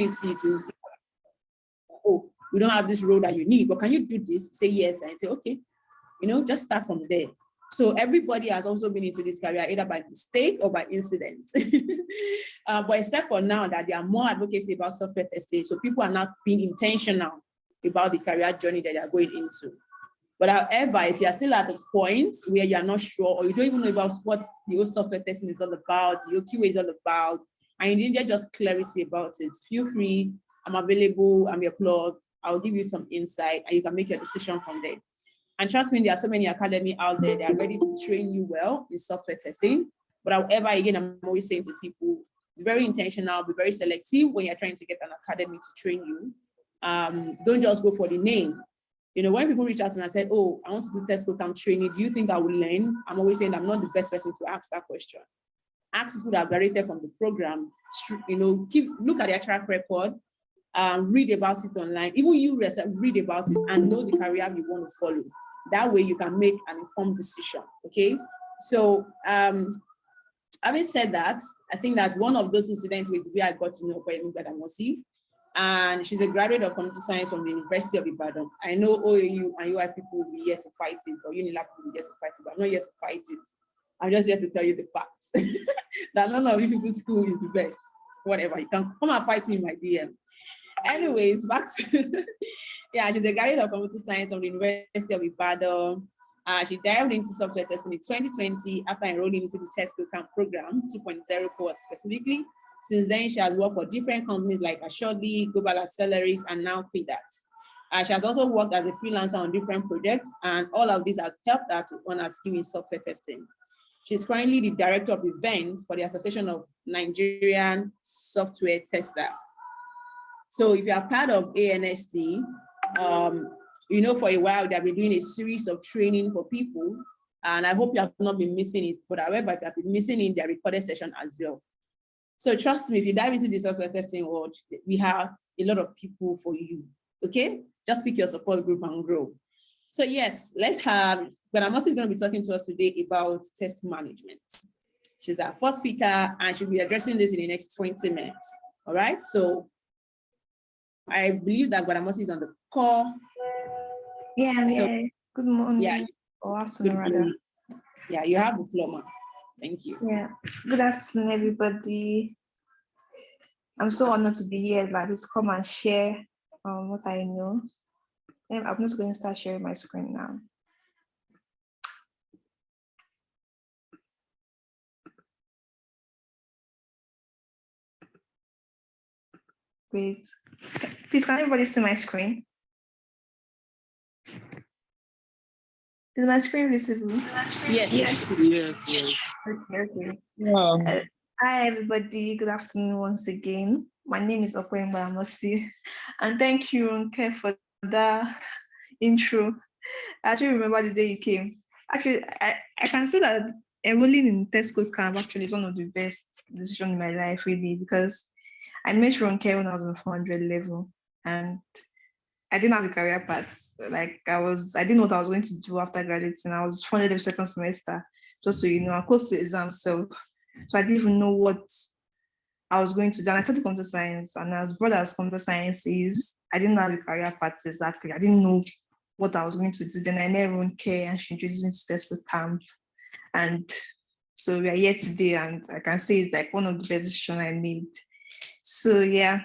opportunity to, oh, we don't have this role that you need, but can you do this? Say yes, and say, okay, just start from there. So everybody has also been into this career either by mistake or by incident. But except for now that there are more advocacy about software testing, so people are not being intentional about the career journey that they are going into. But however, if you are still at the point where you are not sure, or you don't even know about what the whole software testing is all about, the QA is all about, and you didn't get just clarity about it, feel free. I'm available. I'm your plug. I'll give you some insight, and you can make your decision from there. And trust me, there are so many academies out there that are ready to train you well in software testing. But however, again, I'm always saying to people, be very intentional, be very selective when you're trying to get an academy to train you. Don't just go for the name. When people reach out to me and say, oh, I want to do test code camp training, do you think I will learn? I'm always saying I'm not the best person to ask that question. Ask people that have graduated from the program, look at their track record, read about it online. Even you read about it and know the career you want to follow. That way you can make an informed decision, okay? So having said that, I think that one of those incidents was where I got to know Gbadamosi, and she's a graduate of computer science from the University of Ibadan. I know OAU and UI people will be here to fight it, or Unilab will be here to fight it, but I'm not here to fight it. I'm just here to tell you the facts. That none of you people's school is the best. Whatever, you can come and fight me in my DM. Anyways, back to, yeah, she's a graduate of computer science from the University of Ibadan. She dived into software testing in 2020 after enrolling into the test code camp program, 2.0 cohort specifically. Since then, she has worked for different companies like Assuredly, Global Accelerates, and now Quidax. She has also worked as a freelancer on different projects, and all of this has helped her to earn her skill in software testing. She's currently the director of events for the Association of Nigerian Software Tester. So if you are part of ANST, for a while they have been doing a series of training for people, and I hope you have not been missing it. But however, if you have been missing it, their recorded session as well. So trust me, if you dive into the software testing world, we have a lot of people for you. Okay, just pick your support group and grow. So yes, let's have. Gbadamosi is going to be talking to us today about test management. She's our first speaker, and she'll be addressing this in the next 20 minutes. All right, so I believe that Gbadamosi is on the call. Yeah, so, yeah. Good morning. Yeah, or afternoon, rather. Yeah, you have the floor, ma'am. Thank you. Yeah. Good afternoon, everybody. I'm so honored to be here. Like, just come and share what I know. And I'm just going to start sharing my screen now. Wait. Please, can everybody see my screen? Is my screen visible? Yes. Okay. Yeah. Hi, everybody. Good afternoon once again. My name is Gbadamosi, and thank you, Ronke, for that intro. I actually remember the day you came. Actually, I can say that enrolling in test code camp actually is one of the best decisions in my life, really, because I met Ronke when I was on 400 level, and I didn't have a career path. Like I didn't know what I was going to do after graduating. I was 400 level second semester, just so you know, I'm close to exam self. So I didn't even know what I was going to do. And I studied computer science, and as broad as computer science is, I didn't have a career path exactly. I didn't know what I was going to do. Then I met Ronke, and she introduced me to test code camp. And so we are here today, and I can say it's like one of the best decisions I made. So yeah,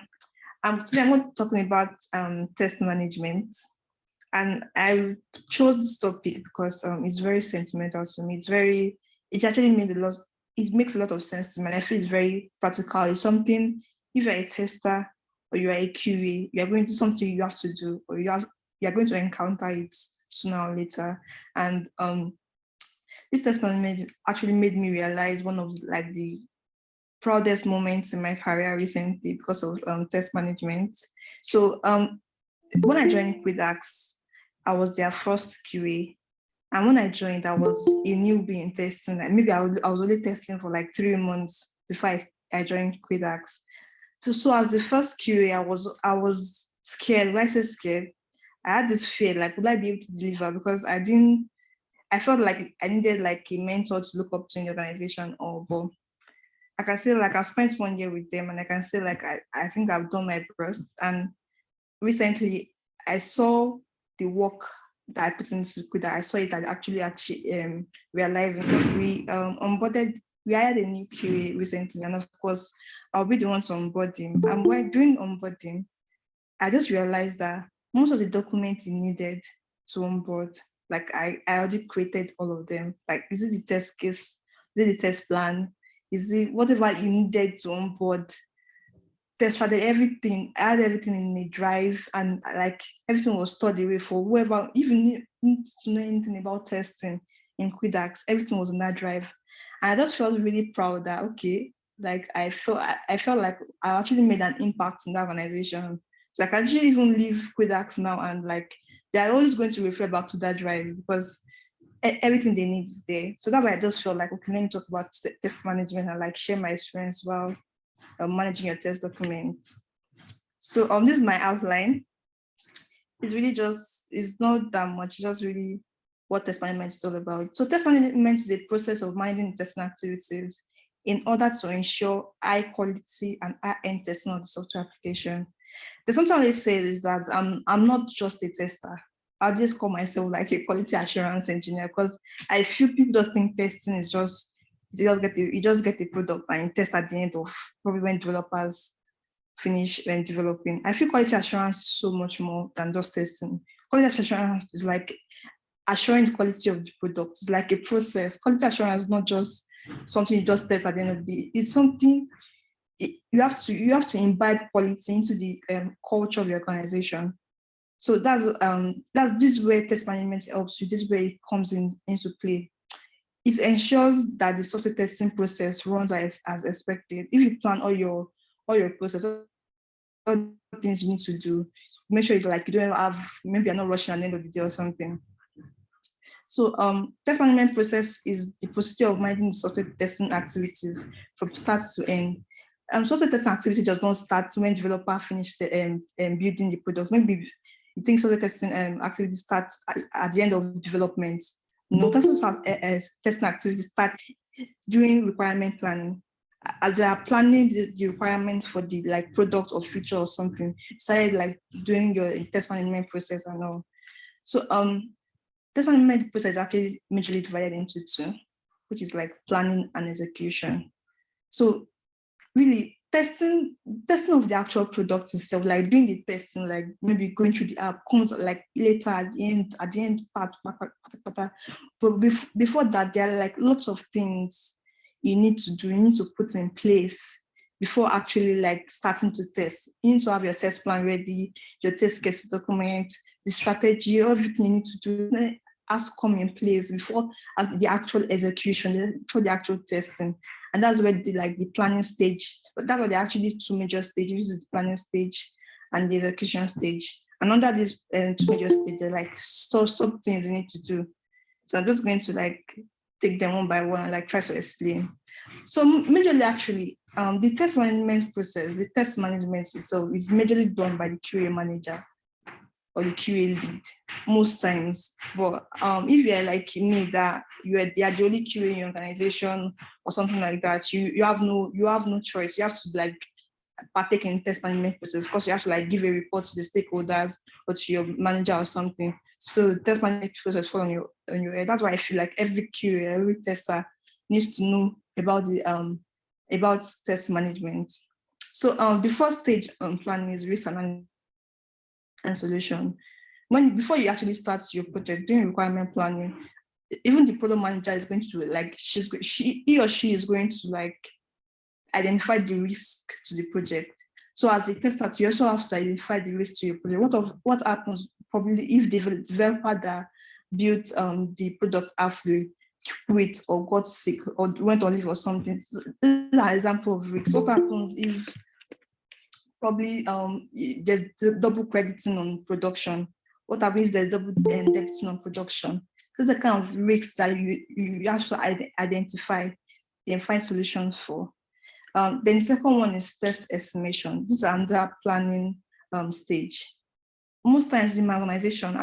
today I'm going to be talking about test management. And I chose this topic because it's very sentimental to me. It actually it makes a lot of sense to me. And I feel it's very practical. It's something, if you're a tester or you are a QA, you are going to do something you have to do, or you are going to encounter it sooner or later. And this test management actually made me realize one of the proudest moments in my career recently because of test management. So when I joined Quidax, I was their first QA. And when I joined, I was a newbie in testing. Like maybe I was only testing for like 3 months before I joined Quidax. So as the first QA, I was scared. When I say scared, I had this fear, like, would I be able to deliver? Because I felt like I needed like a mentor to look up to in the organization. But I can say like I've spent 1 year with them, and I can say like I think I've done my best. And recently I saw the work that I put into Kuda. I saw it and actually realizing, because we onboarded, we hired a new QA recently, and of course I'll be the one to onboard him. And while doing onboarding, I just realized that most of the documents he needed to onboard, like I already created all of them. Like, is it the test case? Is it the test plan? Is it whatever you needed to onboard? Test for everything. I had everything in a drive, and like everything was stored away for whoever even need to know anything about testing in Quidax. Everything was in that drive. And I just felt really proud that, okay, like I felt like I actually made an impact in that organization. So I can actually even leave Quidax now, and like they're always going to refer back to that drive because everything they need is there. So that's why I just felt like, okay, let me talk about test management and like share my experience while managing your test documents. So this is my outline. It's really just, it's not that much, just really what test management is all about. So test management is a process of managing testing activities in order to ensure high quality and high-end testing of the software application. There's something I say is that I'm not just a tester. I'll just call myself like a quality assurance engineer, because I feel people just think testing is just, you just get the product and test at the end of probably when developers finish when developing. I feel quality assurance is so much more than just testing. Quality assurance is like assuring the quality of the product. It's like a process. Quality assurance is not just something you just test at the end of the day. It's something you have to imbibe quality into the culture of the organization. So that's this is where test management helps you. This is where it comes into play. It ensures that the software testing process runs as expected. If you plan all your process, all the things you need to do, make sure you don't have, maybe you're not rushing at the end of the day or something. So test management process is the procedure of managing software testing activities from start to end. Software testing activity does not start when developer finish the building the products. Maybe you think software testing activity starts at the end of development. No, testing activities start during requirement planning. As they are planning the requirements for the like product or feature or something, started like doing your test management process and all. So test management process is actually majorly divided into two, which is like planning and execution. So really testing of the actual product itself, like doing the testing, like maybe going through the app comes like later at the end part. But before that, there are like lots of things you need to do, you need to put in place before actually like starting to test. You need to have your test plan ready, your test case document, the strategy, everything you need to do has to come in place before the actual execution, before the actual testing. And that's where the planning stage, but that's where there are actually two major stages, is the planning stage and the execution stage. And under these two major stages, there are like sub things you need to do. So I'm just going to like take them one by one and like try to explain. So majorly actually, the test management process, the test management itself is majorly done by the QA manager or the QA lead most times. But if you're like me, that you are the only QA in your organization or something like that, you have no choice. You have to like partake in test management process, because you have to like give a report to the stakeholders or to your manager or something. So test management process fall on your head. That's why I feel like every QA, every tester needs to know about the about test management. So the first stage on planning is risk analysis and solution. Before you actually start your project, doing requirement planning, even the product manager is going to like he or she is going to like identify the risk to the project. So as a tester, you also have to identify the risk to your project. What happens probably if the developer that built the product halfway quit or got sick or went on leave or something? So this is an example of risk. What happens if probably there's double crediting on production? What happens if there's double debiting on production? These are kind of risks that you have to identify and find solutions for. Then the second one is test estimation. This is another planning stage. Most times in my organization,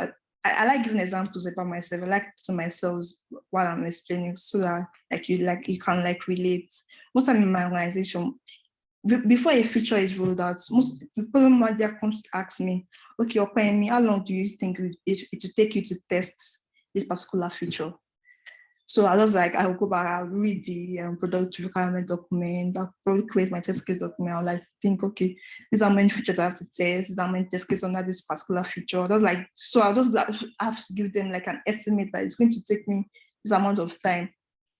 I like giving examples about myself. I like to myself while I'm explaining, so that you can like relate. most time in my organization, before a feature is rolled out, most the program manager comes to ask me, okay, me, how long do you think it will take you to test this particular feature? So I was like, I'll go back, I'll read the product requirement document, I'll probably create my test case document. I'll like think, okay, these are many features I have to test, these are many test cases under this particular feature. I was like, so I'll just have to give them like an estimate that it's going to take me this amount of time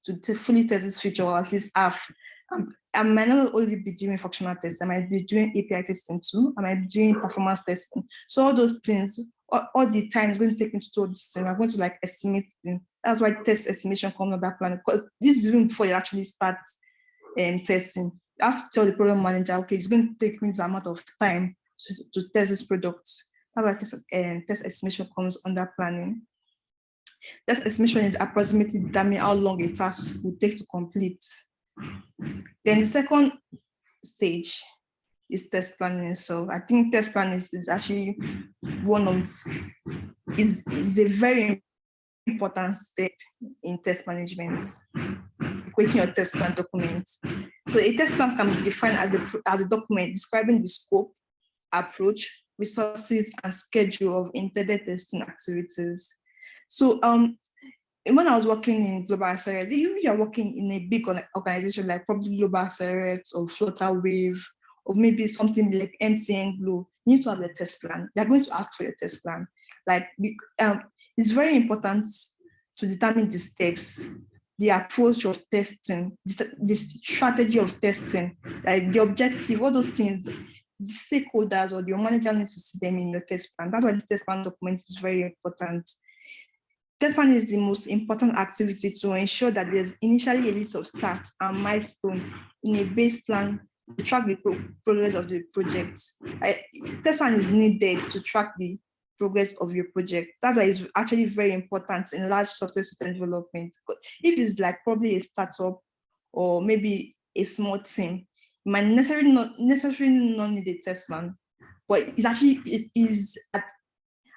to fully test this feature, or at least half. I might not only be doing functional tests, I might be doing API testing too, I might be doing performance testing. So all those things, all the time is going to take me to do this thing. I'm going to like estimate them. That's why test estimation comes on that plan. Because this is even before you actually start testing. You have to tell the program manager, okay, it's going to take me this amount of time to test this product. That's why test estimation comes under planning. Test estimation is approximately determining how long a task will take to complete. Then the second stage is test planning. So I think test planning is actually is a very important step in test management, creating your test plan document. So a test plan can be defined as a document describing the scope, approach, resources, and schedule of intended testing activities. So when I was working in Global Accelerate, if you're working in a big organization like probably Global Accelerate or Flutterwave, or maybe something like MTN Glow, you need to have a test plan. They're going to ask for your test plan. Like, it's very important to determine the steps, the approach of testing, the strategy of testing, like the objective, all those things. The stakeholders or your manager needs to see them in your test plan. That's why the test plan document is very important. Test plan is the most important activity to ensure that there's initially a list of stats and milestones in a base plan to track the progress of the project. Test plan is needed to track the progress of your project. That's why it's actually very important in large software system development. If it's like probably a startup or maybe a small team, you might necessarily not need a test plan, but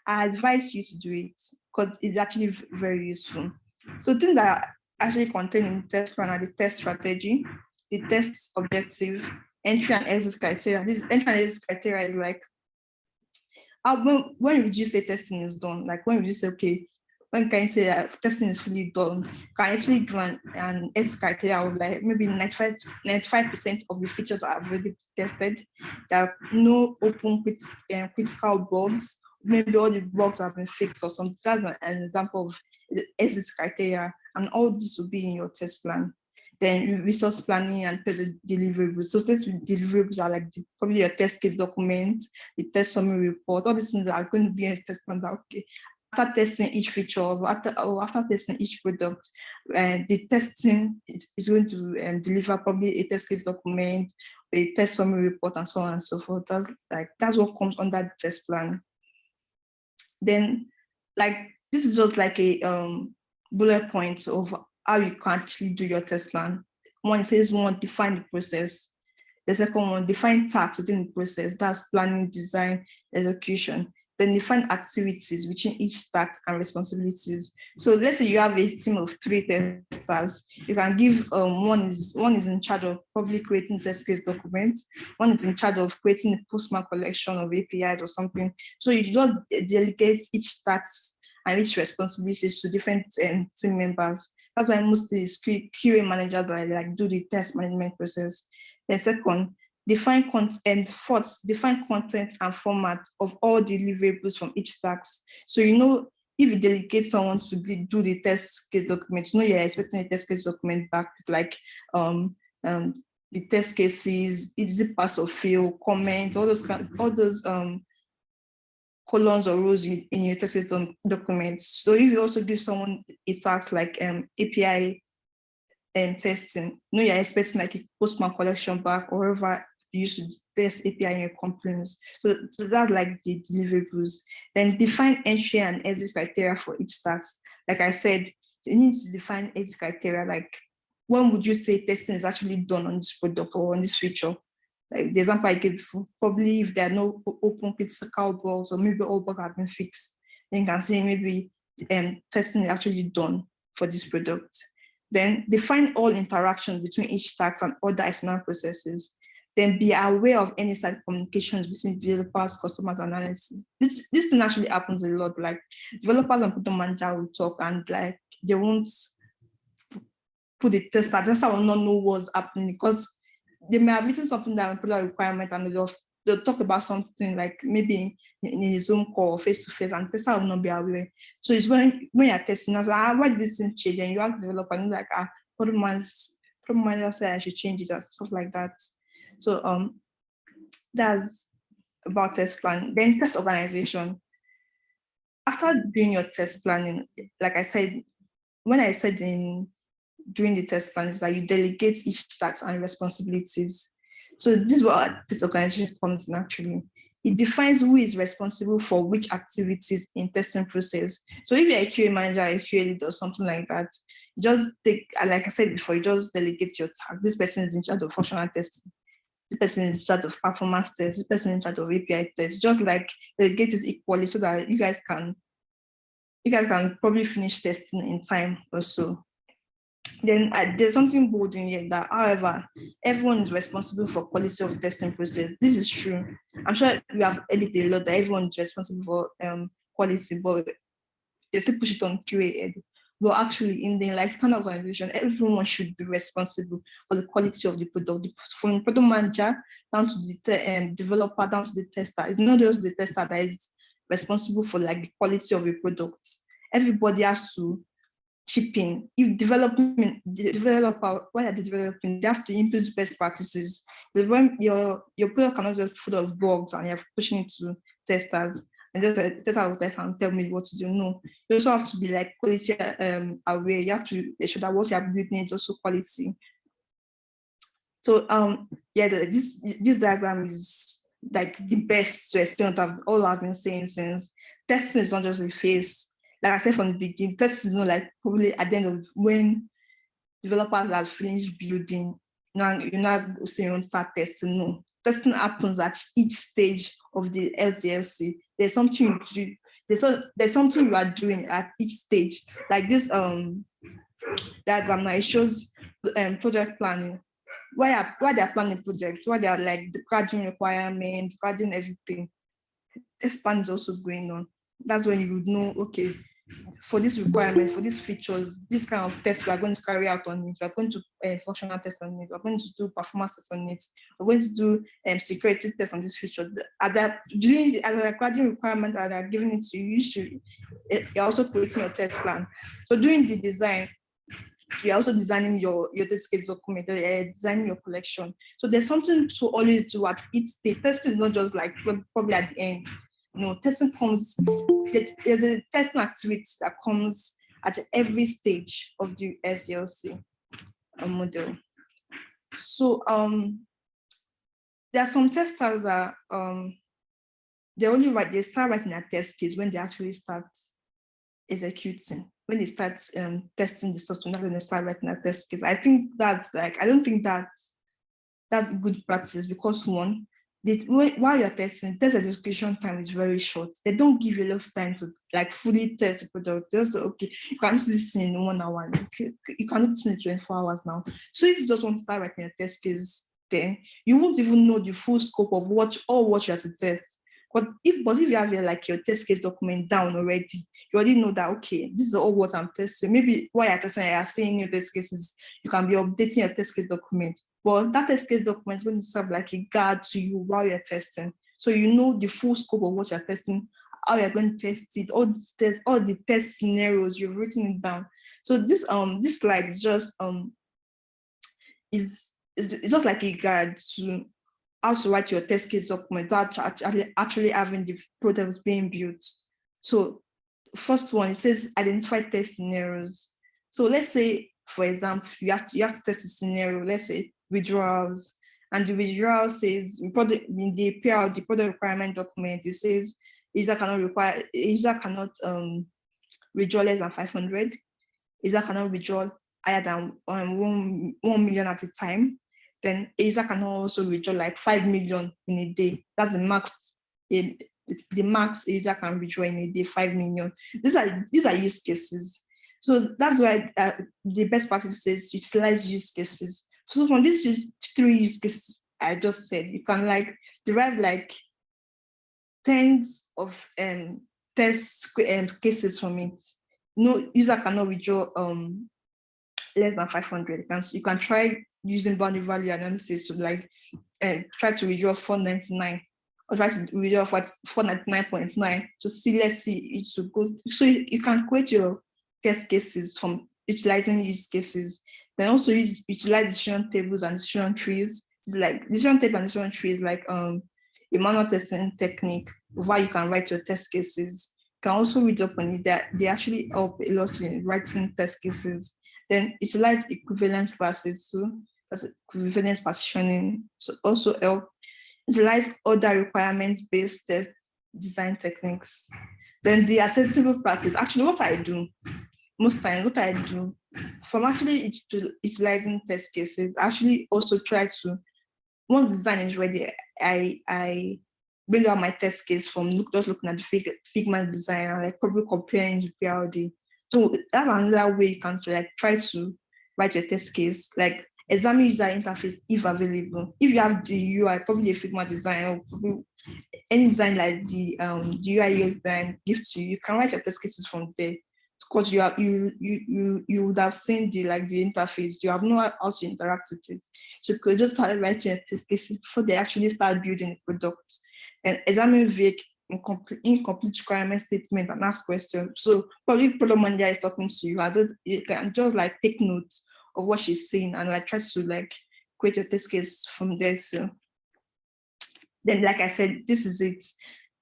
I advise you to do it because it's actually very useful. So things that are actually contained in the test plan are the test strategy, the test objective, entry and exit criteria. This entry and exit criteria is like, when you just say testing is done, like when you just say, okay, when can you say that testing is fully done, can actually do an exit criteria of like maybe 95% of the features are already tested. There are no open critical bugs. Maybe all the bugs have been fixed or something. That's an example of the exit criteria, and all this will be in your test plan. Then resource planning and test deliverables. So test deliverables are like probably your test case document, the test summary report. All these things are going to be in a test plan. That okay, after testing each feature, or after testing each product, the testing is going to deliver probably a test case document, a test summary report, and so on and so forth. That's what comes under the test plan. Then, like, this is just like a bullet point of how you can actually do your test plan. One, it says one, define the process. The second one, define tasks within the process. That's planning, design, execution. Then define activities within each task and responsibilities. So let's say you have a team of 3 testers. You can give one is in charge of probably creating test case documents. One is in charge of creating a postman collection of APIs or something. So you just delegate each task and each responsibilities to different team members. That's why mostly QA managers like do the test management process. Then second, define content. Fourth, define content and format of all deliverables from each task. So you know, if you delegate someone to do the test case document, you know you're expecting a test case document back with like the test cases, easy pass or fail, comments, all those columns or rows in your test case documents. So if you also give someone a task like API testing, you know you're expecting like a postman collection back or whatever you used to test API in your components. So that's like the deliverables. Then define entry and exit criteria for each task. Like I said, you need to define exit criteria. Like when would you say testing is actually done on this product or on this feature? Like the example I gave before, probably if there are no open critical bugs or maybe all bugs have been fixed, then you can say maybe testing is actually done for this product. Then define all interactions between each task and other external processes. Then be aware of any side communications between developers, customers, and analysts. This thing actually happens a lot. Like developers and product manager will talk and like they won't put the tester. Tester will not know what's happening because they may have written something that will put a requirement and they'll talk about something like maybe in a Zoom call or face-to-face, and tester will not be aware. So it's when you're testing, I was like, why did this thing change? And you ask the developer, and you're like, product manager said I should change it and stuff like that. So that's about test plan. Then test organization. After doing your test planning, like I said, when I said during the test plan is that you delegate each task and responsibilities. So this is what this organization comes in actually. It defines who is responsible for which activities in testing process. So if you're a QA manager, a QA lead or something like that, just take, like I said before, you just delegate your task. This person is in charge of functional testing. This person is in charge of performance tests. This person is in charge of API tests. Just like delegate it equally so that you guys can probably finish testing in time or so. Then there's something bold in here that, however, everyone is responsible for quality of testing process. This is true. I'm sure you have edited a lot that everyone is responsible for quality, but they still push it on QA head. But actually, in the like standard organization, everyone should be responsible for the quality of the product, from product manager down to the developer, down to the tester. It's not just the tester that is responsible for like the quality of the product. Everybody has to chip in. If the developer, while they're developing, they have to implement best practices. But when your product cannot just full of bugs and you're pushing it to testers, and just tester will test and tell me what to do. No, you also have to be like quality aware. You have to make sure that what you are building is also quality. So yeah, this diagram is like the best to explain what all I've been saying since. Testing is not just a phase. Like I said from the beginning, testing is not like probably at the end of when developers have finished building, now you're not saying you want to start testing. No, testing happens at each stage of the SDLC. There's something you do, there's something you are doing at each stage. Like this diagram now, it shows project planning. Why they're planning projects, why they're like the grading requirements, grading everything. This plan is also going on. That's when you would know, okay, for this requirement, for these features, this kind of test we are going to carry out on it. We're going to functional test on it. We're going to do performance test on it. We're going to do security test on this feature. During the grading requirement that they're giving it to you, you're also creating your test plan. So during the design, you're also designing your test case document, designing your collection. So there's something to always do at each stage. Testing is not just like probably at the end. No, testing comes, there's a testing activity that comes at every stage of the SDLC model. So there are some testers that they start writing a test case when they actually start executing. When they start testing the software, not when they start writing a test case. I think that's like, I don't think that's good practice because one, while you're testing, test execution time is very short. They don't give you enough time to like fully test the product. Just okay, you can do this in 1 hour. You can do this in 24 hours now. So if you just want to start writing a test case, then you won't even know the full scope of what you have to test. But if you have your test case document down already, you already know that, okay, this is all what I'm testing. Maybe while you're testing, you're saying your test cases, you can be updating your test case document. But that test case document is going to serve like a guide to you while you're testing. So you know the full scope of what you're testing, how you're going to test it, all the test scenarios, you've written it down. So this slide is just it's just like a guide to how to write your test case document without actually having the products being built. So first one, it says identify test scenarios. So let's say, for example, you have to test a scenario, let's say withdrawals, and the withdrawal says in the PR, the product requirement document, it says user cannot withdraw less than 500, user cannot withdraw higher than 1 million at a time. Then a user can also withdraw like 5 million in a day. That's the max. The max a user can withdraw in a day, 5 million. These are use cases. So that's why the best practice is utilize use cases. So from these 3 use cases I just said, you can like derive like tens of test cases from it. No user cannot withdraw less than 500. You can try using boundary value analysis to like try to withdraw 499 or try to withdraw 499.9 to see, let's see it to go. So you can create your test cases from utilizing use cases. Then also utilize decision tables and decision trees. It's like decision table and decision trees like a manual testing technique where you can write your test cases. You can also read up on it that they actually help a lot in writing test cases. Then utilize equivalence classes too. That's equivalence partitioning. So also help utilize other requirements-based test design techniques. Then the acceptable practice. Actually, what I do most times, what I do from actually utilizing test cases, I actually also try to, once the design is ready, I bring out my test case from just looking at the Figma design and like probably comparing with PRD. So that's another way you can like try to write your test case, like examine user interface if available. If you have the UI, probably a Figma design or probably any design like the UI UX design give to you, you can write your test cases from there. Because you would have seen the interface, you have known how to interact with it. So you could just start writing test cases before they actually start building the product. And examine vague, incomplete requirement statement and ask questions. So probably product manager is talking to you, you can just like take notes of what she's saying and like try to like create your test case from there. So then, like I said, this is it.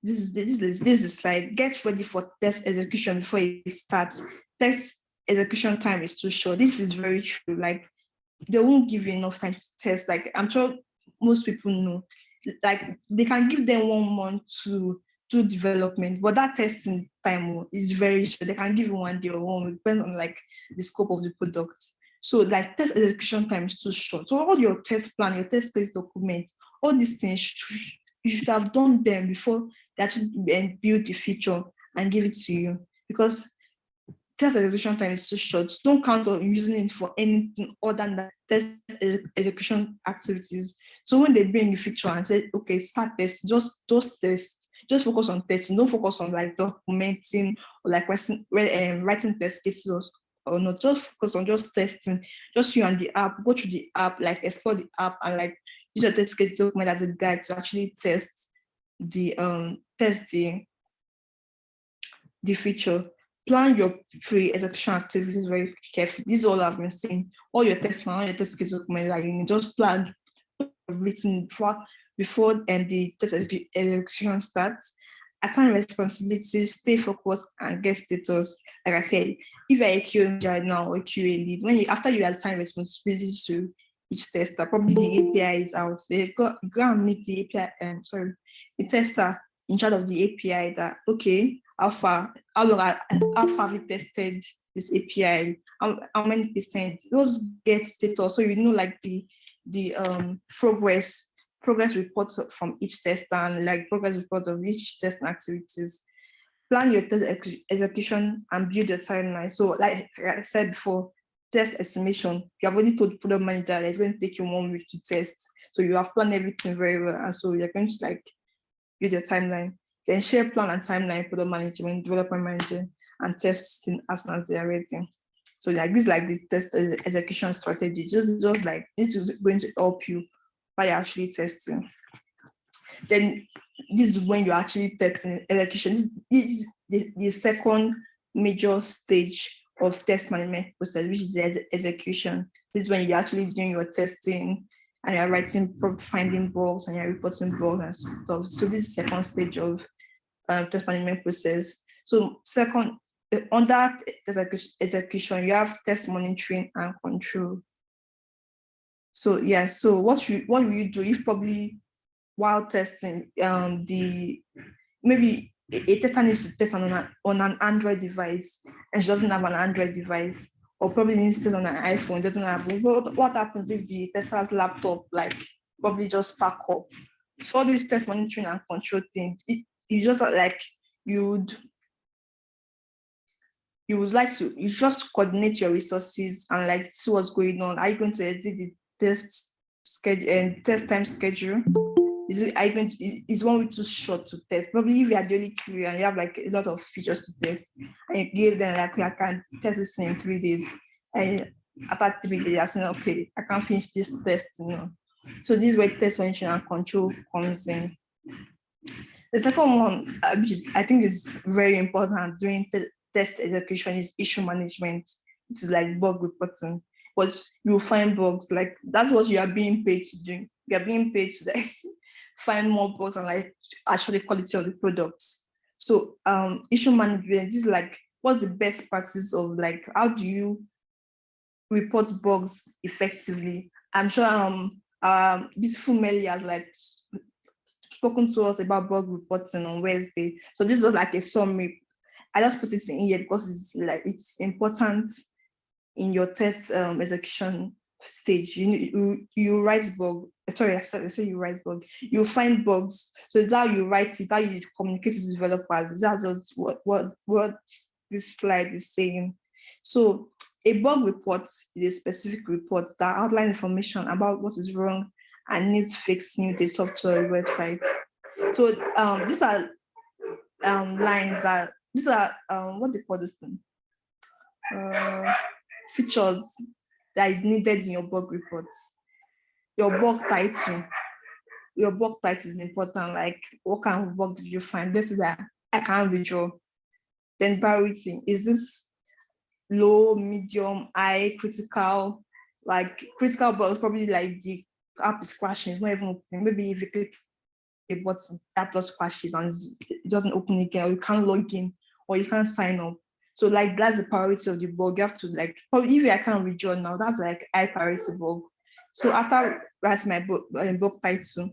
This is the slide. Get ready for test execution before it starts. Test execution time is too short. This is very true. Like they won't give you enough time to test. Like I'm sure most people know. Like they can give them 1 month to do development, but that testing time is very short. They can give you 1 day or 1 week, depends on like the scope of the product. So like test execution time is too short. So all your test plan, your test case document, all these things you should have done them before they actually build the feature and give it to you, because test execution time is too short. Don't count on using it for anything other than that test execution activities. So when they bring the feature and say, okay, start test, just test, just focus on testing. Don't focus on like documenting or like writing test cases or not. Just focus on just testing. Just you and the app, go through the app, like explore the app and like use your test case document as a guide to actually test the feature. Plan your pre-execution activities very carefully. This is all I've been saying. All your test plan, all your test case document, like you just plan everything before and the test execution starts. Assign responsibilities, stay focused, and get status. Like I said, if you're a QA manager now or QA lead, after you assign responsibilities to each tester, probably the API is out. So you go and meet the API, the tester in charge of the API that, okay, how far have you tested this API? How many percent? Those get status, so you know like the progress reports from each tester and like progress report of each testing activities. Plan your test execution and build your timeline. So like I said before, test estimation. You have already told the product manager that it's going to take you 1 week to test. So you have planned everything very well. And so you're going to like build your timeline. Then share plan and timeline, product management, development manager, and testing as soon as they are ready. So like this, like the test execution strategy, just like it's going to help you by actually testing. Then this is when you're actually testing execution. This is the second major stage of test management process, which is the execution. This is when you're actually doing your testing and you're writing, finding bugs and you're reporting bugs and stuff. So this is the second stage of test management process. So second, under execution, you have test monitoring and control. So yeah, so what will you do if probably while testing, maybe a tester needs to test on an Android device and she doesn't have an Android device, or probably needs to test on an iPhone, doesn't have. What happens if the tester's laptop like probably just pack up? So all these test monitoring and control things, you just like you would you would like to, you just coordinate your resources and like see what's going on. Are you going to exit the test schedule and test time schedule? Is 1 week too short to test? Probably if you are the only QA and you have like a lot of features to test, and you give them like, okay, I can test this in 3 days. And after 3 days, you're saying, okay, I can't finish this test, So this is where test management and control comes in. The second one, which is, I think is very important during test execution, is issue management. This is like bug reporting. Because you'll find bugs, like that's what you are being paid to do. You are being paid to like find more bugs and like actually quality of the products. So issue management, this is like, what's the best practice of like, how do you report bugs effectively? I'm sure beautiful Melly has like spoken to us about bug reporting on Wednesday. So this was like a summary. I just put it in here because it's important in your test execution stage. You write bug. Sorry, I say you write bug. You find bugs. So it's how you write it, how you communicate with developers. That's what this slide is saying. So a bug report is a specific report that outlines information about what is wrong and needs fixing with the software website. So these are lines that, these are what they call this thing? Features that is needed in your bug reports. Your bug title is important. Like, what kind of bug did you find? This is that I can't withdraw. Then priority, is this low, medium, high, critical? Like critical bugs, probably like the app is crashing, it's not even opening. Maybe if you click a button, the app just crashes and it doesn't open again, or you can't log in, or you can't sign up. So like that's the priority of the bug. You have to like, probably if I can't withdraw now, that's like high priority bug. So after writing my bug title,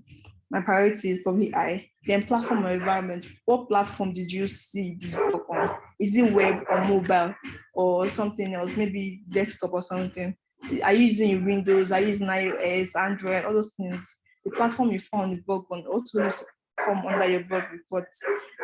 my priority is probably high. Then platform or environment. What platform did you see this bug on? Is it web or mobile or something else? Maybe desktop or something. Are you using Windows? Are you using iOS, Android, all those things? The platform you found the bug on also needs to come under your bug report.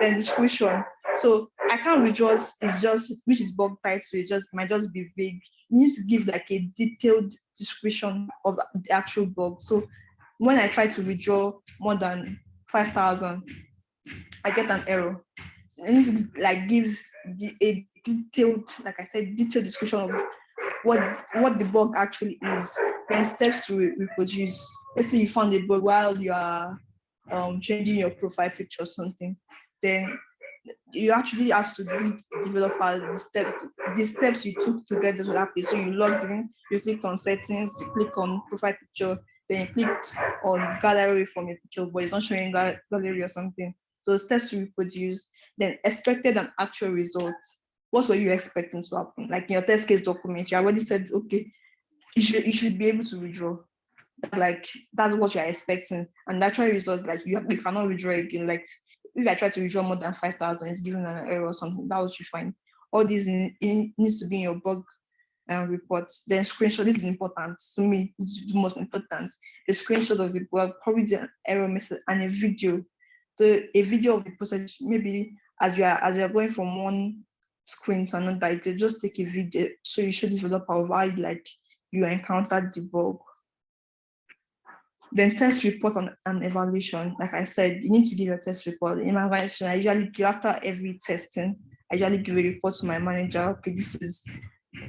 Then description. So I can't withdraw is just, which is bug title, it just might just be vague. You need to give like a detailed description of the actual bug. So when I try to withdraw more than 5,000, I get an error. I need to like give a detailed, like I said, detailed description of what the bug actually is, then steps to reproduce. Let's say you found a bug while you are changing your profile picture or something, then you actually have to give developers the steps you took to get to that page. So you logged in, you clicked on settings, you click on profile picture, then you clicked on gallery from your picture, but it's not showing gallery or something. So steps to reproduce, then expected and actual results. What were you expecting to happen? Like in your test case document, you already said, okay, you should be able to withdraw. Like that's what you're expecting. And the actual results, like you cannot withdraw again. Like if I try to withdraw more than 5,000, it's giving an error or something. That's what you find. All these needs to be in your bug report. Then screenshot, this is important to me. It's the most important. The screenshot of the bug, probably the error message, and a video. So a video of the process, maybe as you're going from one screen to another, you could just take a video. So you should develop how like you encountered the bug. Then test report and evaluation. Like I said, you need to give your test report. In my evaluation, I usually give, after every testing, I usually give a report to my manager. Okay, this is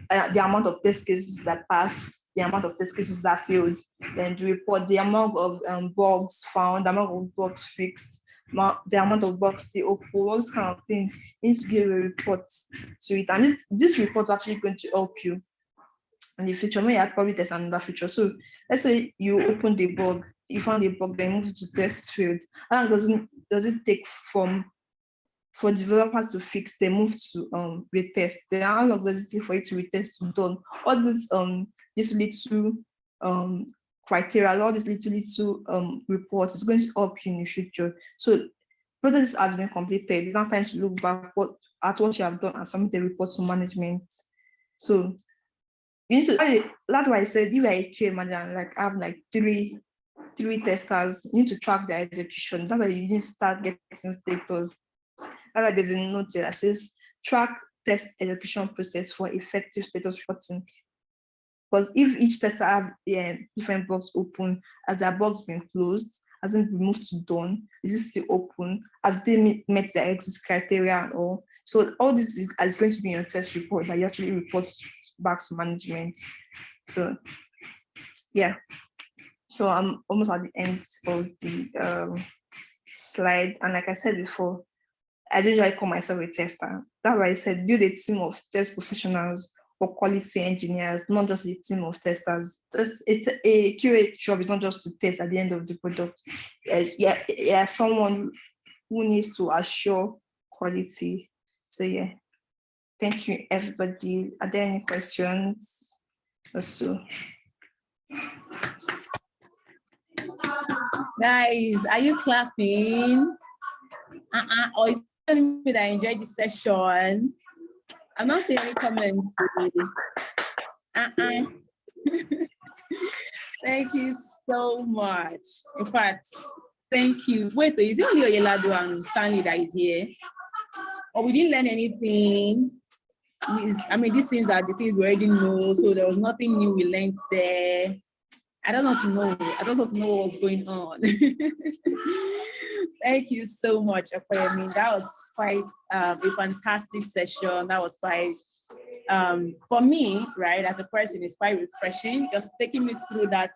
the amount of test cases that passed, the amount of test cases that failed. Then the report, the amount of bugs found, the amount of bugs fixed, the amount of bugs still open, all this kind of thing. You need to give a report to it. And this report is actually going to help you in the future. Maybe I probably test another feature. So let's say you open the bug, you found the bug, then move to test field. How long does it take for developers to fix, they move to retest? Then how long does it take for it to retest to done? All this little criteria, all this little reports is going to help you in the future. So process has been completed. It's not time to look back at what you have done and submit the report to management. So you need to, that's why I said, if I QA manager, like I have like three testers, you need to track their execution. That's why you need to start getting status. That's why there's a note that says track test execution process for effective status reporting. Because if each tester have different box open, has their box been closed, hasn't been moved to done, is it still open? Have they met the exit criteria and all? So all this is going to be in your test report that you actually report back to management. So yeah. So I'm almost at the end of the slide. And like I said before, I don't usually call myself a tester. That's why I said build a team of test professionals or quality engineers, not just a team of testers. A QA job is not just to test at the end of the product. Yeah, someone who needs to assure quality. So yeah, thank you, everybody. Are there any questions or so? Guys, are you clapping? Or is it telling me that I enjoyed this session? I'm not seeing any comments. Thank you so much. In fact, thank you. Wait, is it only Oyelado and Stanley that is here? Or we didn't learn anything? I mean, these things are the things we already know, so there was nothing new we learned there. I don't want to know. I don't want to know what's going on. Thank you so much, Akoyemi. That was quite a fantastic session. That was quite, for me, right, as a person, it's quite refreshing, just taking me through that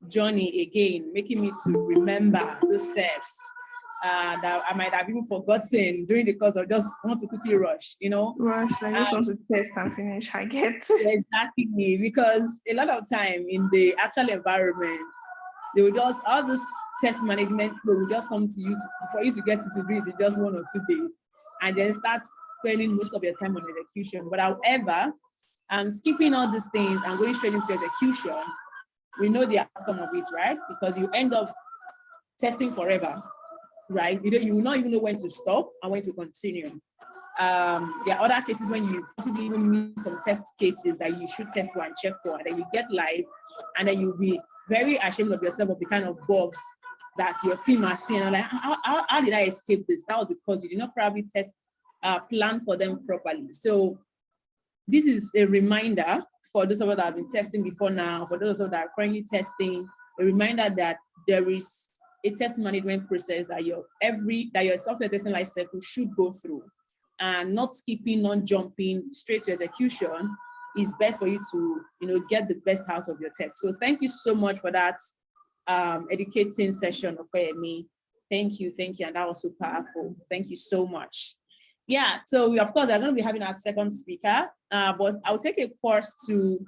journey again, making me to remember those steps that I might have even forgotten during the course of just want to quickly rush, you know? Rush, I just want to test and finish, I get. Exactly, because a lot of time in the actual environment, they will just, all this test management flow will just come to you, for you to get to do it in just 1 or 2 days, and then start spending most of your time on execution. But however, skipping all these things and going straight into execution, we know the outcome of it, right? Because you end up testing forever, right? You will not even know when to stop and when to continue. There are other cases when you possibly even meet some test cases that you should test for and check for, and then you get live, and then you'll be very ashamed of yourself of the kind of bugs that your team are seeing. I'm like, how did I escape this? That was because you did not probably plan for them properly. So this is a reminder for those of us that have been testing before now, for those of us that are currently testing, a reminder that there is a test management process that your software testing life cycle should go through, and not skipping, not jumping straight to execution is best for you to, get the best out of your test. So thank you so much for that educating session, Okoyemi. Thank you, and that was so powerful. Thank you so much. Yeah, so we, of course, are going to be having our second speaker, but I'll take a course to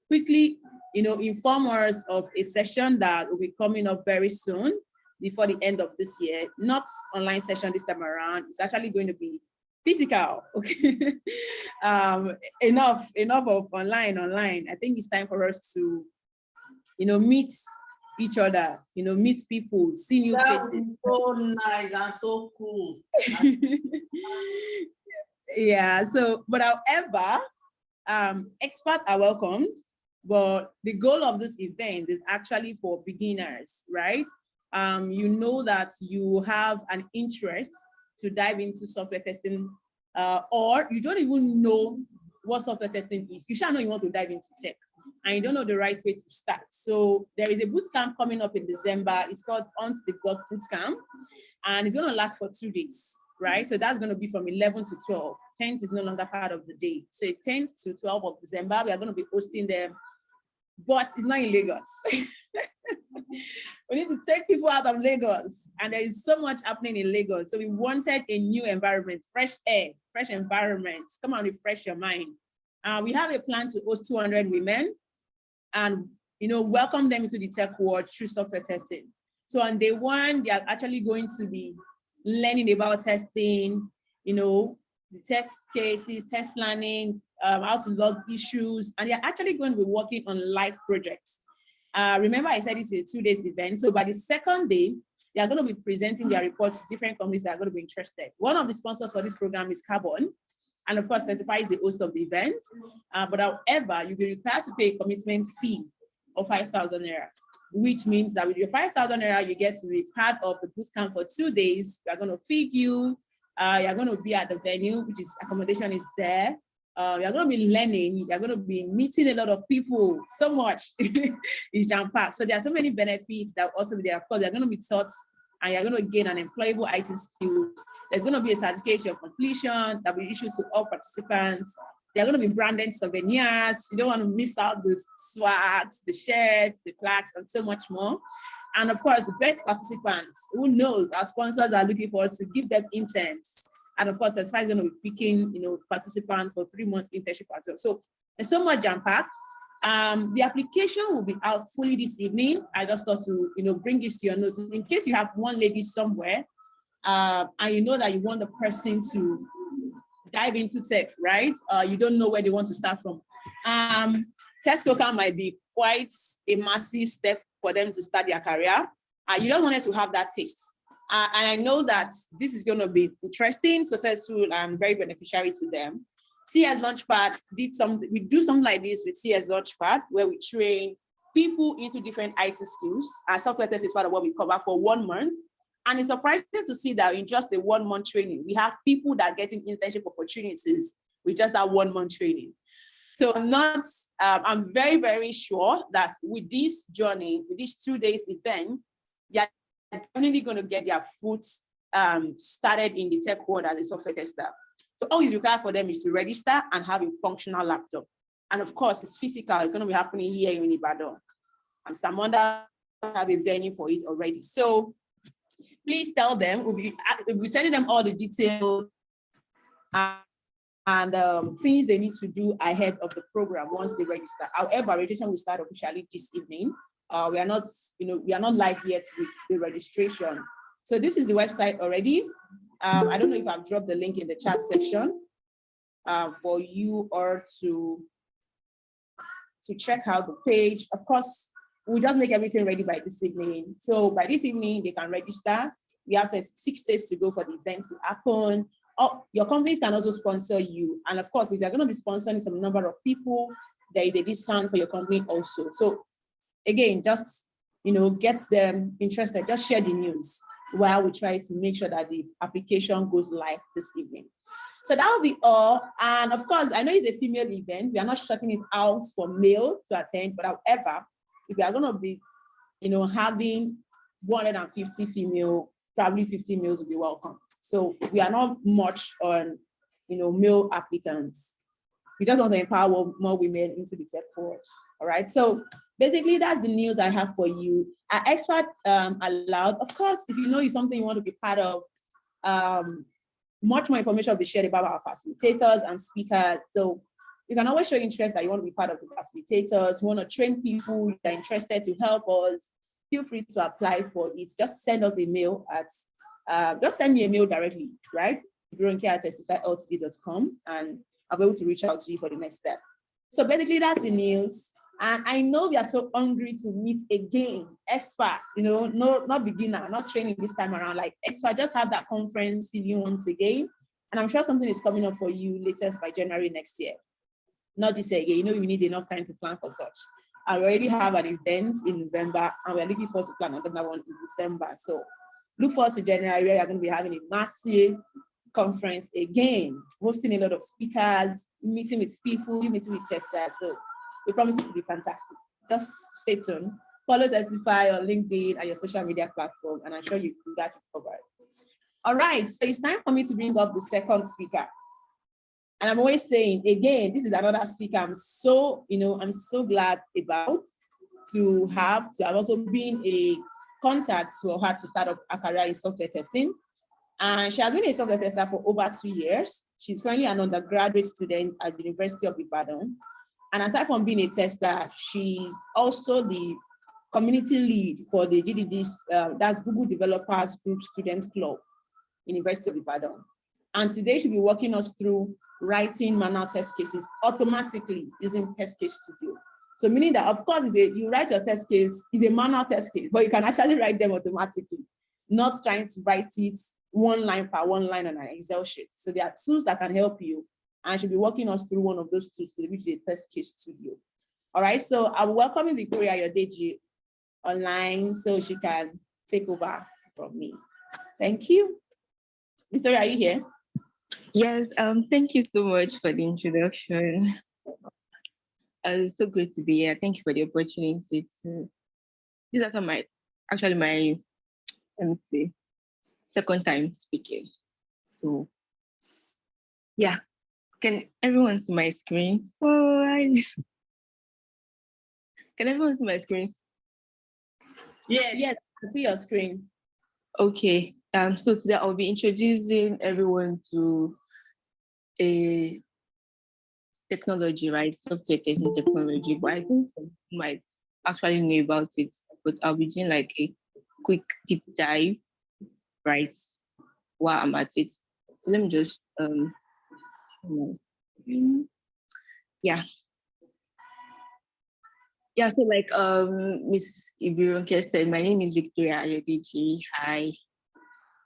quickly, inform us of a session that will be coming up very soon before the end of this year. Not online session this time around. It's actually going to be physical. Okay. Enough of online. I think it's time for us to, meet each other, meet people, see new faces. So nice and so cool. Yeah, so, but however, experts are welcomed, but the goal of this event is actually for beginners, right? You know that you have an interest to dive into software testing, or you don't even know what software testing is. You shall know you want to dive into tech, and you don't know the right way to start. So there is a bootcamp coming up in December. It's called Untitled Bootcamp, and it's going to last for 2 days, right? So that's going to be from 11 to 12. 10th is no longer part of the day. So it's 10th to 12th of December. We are going to be hosting them, but it's not in Lagos. We need to take people out of Lagos, and there is so much happening in Lagos. So we wanted a new environment, fresh air, fresh environment. Come on, refresh your mind. We have a plan to host 200 women and, welcome them into the tech world through software testing. So on day one, they are actually going to be learning about testing, the test cases, test planning, how to log issues, and they're actually going to be working on live projects. Remember, I said it's a 2 days event. So by the second day, they are going to be presenting their reports to different companies that are going to be interested. One of the sponsors for this program is Carbon. And of course, Testify is the host of the event. But however, you'll be required to pay a commitment fee of 5,000 naira, which means that with your 5,000 naira, you get to be part of the bootcamp for 2 days. We are going to feed you, You're going to be at the venue, which is accommodation is there. You're going to be learning. You're going to be meeting a lot of people. So much is jam-packed. So there are so many benefits that will also be there. Of course, you're going to be taught and you're going to gain an employable IT skill. There's going to be a certification of completion that will be issued to all participants. There are going to be branded souvenirs. You don't want to miss out the swags, the shirts, the flags, and so much more. And of course, the best participants, who knows, our sponsors are looking for us to give them interns. And of course, Testify is going to be picking, participants for 3 months internship as well. So there's so much jam-packed. The application will be out fully this evening. I just thought to, bring this to your notice in case you have one lady somewhere, and you know that you want the person to dive into tech, right? You don't know where they want to start from. Test token might be quite a massive step for them to start their career. You don't want it to have that taste. And I know that this is going to be interesting, successful, and very beneficiary to them. CS Launchpad we do something like this with CS Launchpad, where we train people into different IT skills. Our software test is part of what we cover for 1 month. And it's surprising to see that in just a 1 month training, we have people that are getting internship opportunities with just that 1 month training. So I'm very, very sure that with this journey, with this 2 days event, they're definitely going to get their foot started in the tech world as a software tester. So all is required for them is to register and have a functional laptop. And of course, it's physical. It's going to be happening here in Ibadan. And Samonda have a venue for it already. So please tell them, we'll be sending them all the details and things they need to do ahead of the program once they register. However, registration will start officially this evening. We are not live yet with the registration. So this is the website already. I don't know if I've dropped the link in the chat section for you or to check out the page. Of course, we'll just make everything ready by this evening. So by this evening, they can register. We have 6 days to go for the event to happen. Your companies can also sponsor you. And of course, if you're going to be sponsoring some number of people, there is a discount for your company also. So again, just, get them interested. Just share the news while we try to make sure that the application goes live this evening. So that will be all. And of course, I know it's a female event. We are not shutting it out for male to attend, but however, if we are going to be, having 150 female, probably 50 males will be welcome. So we are not much on, male applicants. We just want to empower more women into the tech world. All right. So basically, that's the news I have for you. Our expert allowed, of course, if you know it's something you want to be part of, much more information will be shared about our facilitators and speakers. So you can always show interest that you want to be part of the facilitators, you want to train people that are interested to help us. Feel free to apply for it. Just send us a mail just send me a mail directly, right? testifyltd.com, and I'll be able to reach out to you for the next step. So basically, that's the news. And I know we are so hungry to meet again, expert, no, not beginner, not training this time around, like expert, just have that conference feeling once again. And I'm sure something is coming up for you latest by January next year. Not this year again, we need enough time to plan for such. I already have an event in November, and we're looking forward to plan another one in December. So look forward to January, where you're going to be having a massive conference again, hosting a lot of speakers, meeting with people, meeting with testers. So we promise it to be fantastic. Just stay tuned. Follow Testify on LinkedIn and your social media platform, and I'm sure you got it covered. All right, so it's time for me to bring up the second speaker. And I'm always saying, again, this is another speaker I'm so glad about to have also been a contact for her to start up a career in software testing. And she has been a software tester for over 2 years. She's currently an undergraduate student at the University of Ibadan. And aside from being a tester, she's also the community lead for the GDD's, that's Google Developers Group Student Club, University of Ibadan. And today she'll be walking us through writing manual test cases automatically using Test Case Studio. So meaning that, of course, you write your test case, it's a manual test case, but you can actually write them automatically, not trying to write it 1 line per 1 line on an Excel sheet. So there are tools that can help you, and she'll be walking us through one of those tools, which is a Test Case Studio. All right, so I'm welcoming Victoria Yodeji online so she can take over from me. Thank you. Victoria, are you here? Yes, thank you so much for the introduction. It's so great to be here. Thank you for the opportunity to. This is also actually my, let me see, second time speaking. So, yeah. Can everyone see my screen? Oh, can everyone see my screen? Yes, I see your screen. Okay. So today I'll be introducing everyone to a technology, right? Software testing technology. But I think some people might actually know about it. But I'll be doing like a quick deep dive, right? While I'm at it. So let me just yeah. Yeah, so like Miss Ibironke said, my name is Victoria Ayodeji.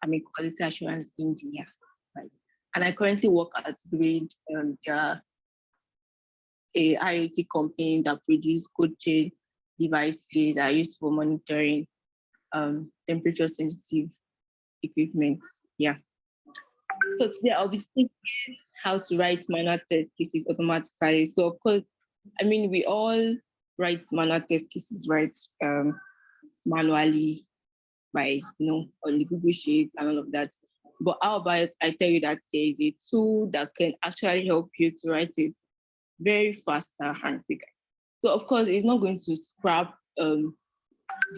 I'm a quality assurance engineer, right? And I currently work at Grid, a IoT company that produce cold chain devices are used for monitoring temperature sensitive equipment. Yeah. So today I'll be thinking how to write manual test cases automatically. So of course, I mean we all write manual test cases, right? Manually by on the Google Sheets and all of that. But how about I tell you that there is a tool that can actually help you to write it very faster and quicker. So of course, it's not going to scrap the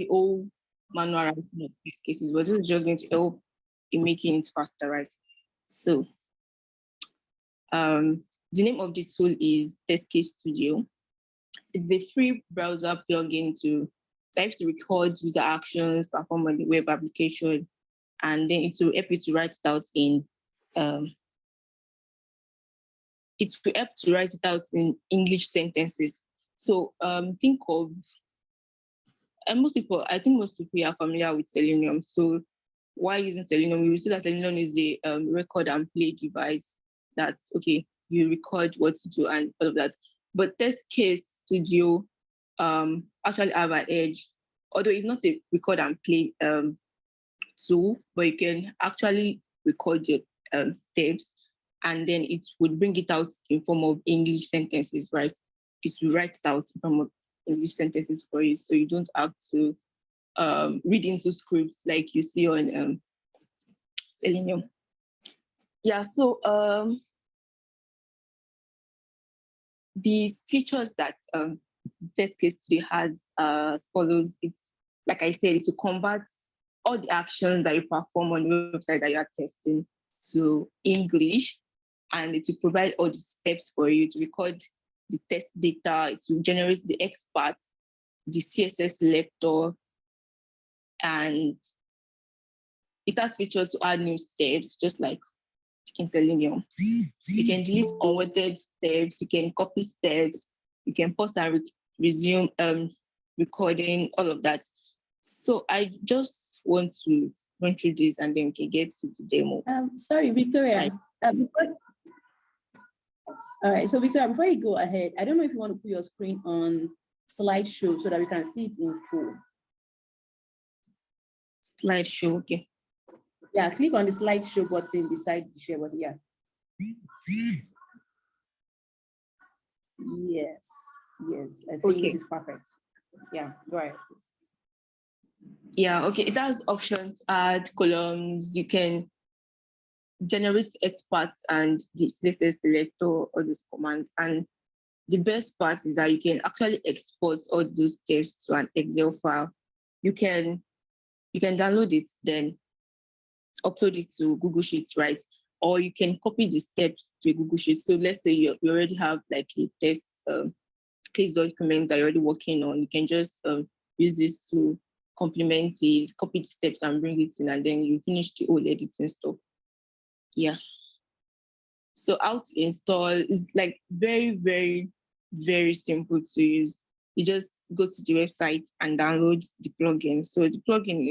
old manual writing of these cases, but this is just going to help in making it faster, right? So the name of the tool is Test Case Studio. It's a free browser plugin to type to record user actions, perform on the web application, and then it will help you to write it out in English sentences. So think of I think most people are familiar with Selenium. So why using Selenium? We will see that Selenium is the record and play device. That's okay. You record what to do and all of that. But Test Case Studio actually have an edge. Although it's not a record and play tool, but you can actually record your steps, and then it would bring it out in form of English sentences, right? It will write it out in form of English sentences for you, so you don't have to read into scripts like you see on Selenium. Yeah, so the features that Test Case Studio has as follows. It's like I said, to combat all the actions that you perform on the website that you are testing to English, and it will provide all the steps for you to record the test data, it will generate the expert, the CSS selector, and it has feature to add new steps, just like in Selenium. You can delete unwanted steps, you can copy steps, you can pause and resume recording, all of that. So I just want to run through this and then we can get to the demo. Sorry, Victoria. All right, so Victoria, before you go ahead, I don't know if you want to put your screen on slideshow so that we can see it in full. Slideshow, okay. Yeah, click on the slideshow button beside the share button. Yeah. Yes, I think this is perfect. Yeah, go ahead, please. Yeah, okay. It has options to add columns. You can generate experts and the CSS selector, all those commands. And the best part is that you can actually export all those steps to an Excel file. You can download it, then upload it to Google Sheets, right? Or you can copy the steps to a Google Sheet. So let's say you already have like a test case document that you're already working on. You can just use this to complement it, copy the steps and bring it in, and then you finish the whole editing stuff. Yeah. So how to install is like very, very, very simple to use. You just go to the website and download the plugin. So the plugin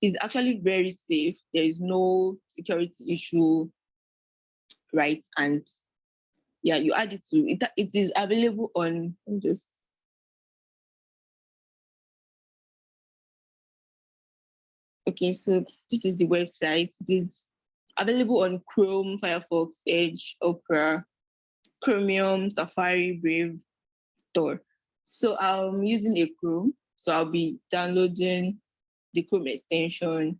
is actually very safe. There is no security issue, right? And yeah, you add it to it. It is available on just. Okay, so this is the website. It is available on Chrome, Firefox, Edge, Opera, Chromium, Safari, Brave, Tor. So I'm using a Chrome. So I'll be downloading the Chrome extension.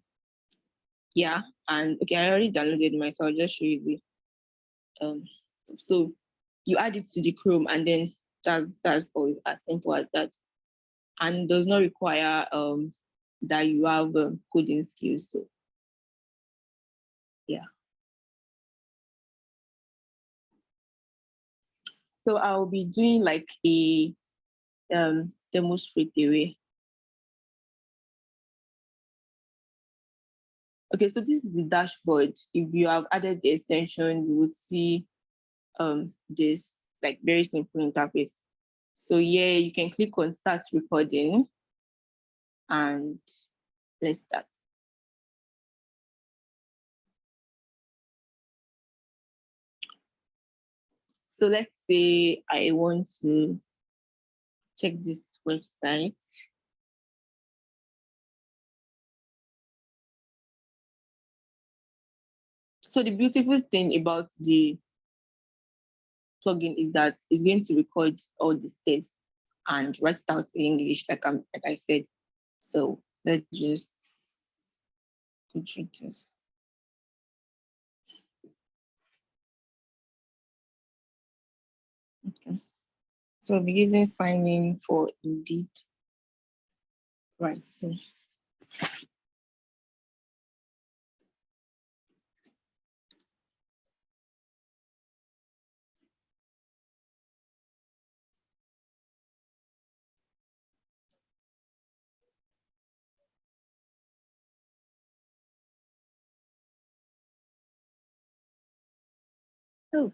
Yeah, and okay, I already downloaded mine, so I'll just show you the so you add it to the Chrome, and then that's always as simple as that, and does not require that you have coding skills. So yeah. So I'll be doing like a demo straight away. Okay, so this is the dashboard. If you have added the extension, you would see this like very simple interface. So yeah, you can click on start recording and let's start. So let's say I want to check this website. So the beautiful thing about the plugin is that it's going to record all the steps and write it out in English, like I said. So let's just go through this. Okay. So I'll be using sign in for Indeed. Right. So oh,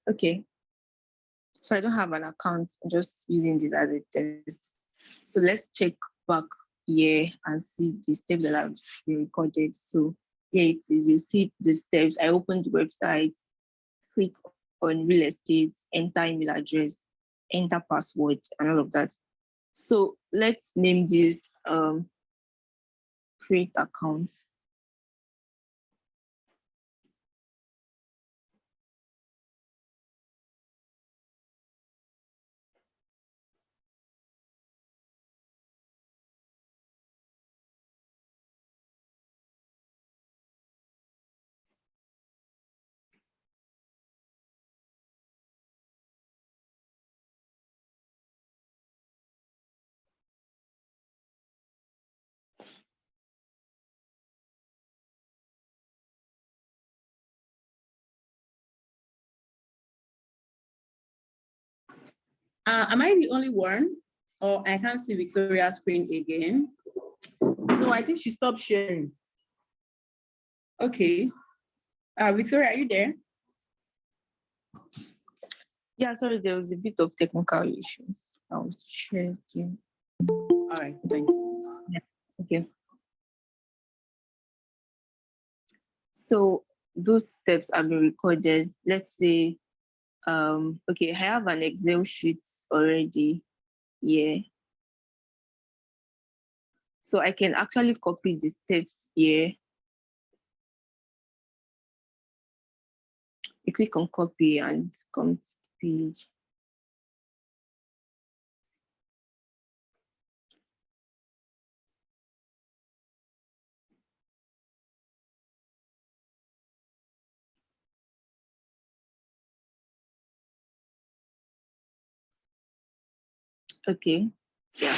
okay. So I don't have an account. I'm just using this as a test. So let's check back here and see the steps that I've recorded. So here it is. You see the steps. I opened the website, click on real estate, enter email address, enter password, and all of that. So let's name this create account. Am I the only one? Or I can't see Victoria's screen again? No, I think she stopped sharing. Okay. Victoria, are you there? Yeah, sorry, there was a bit of technical issue. I was checking. All right, thanks. Yeah. Okay. So those steps have been recorded. Let's say, okay, I have an Excel sheet already. Yeah. So I can actually copy the steps here. You click on copy and come to the page. Okay. Yeah.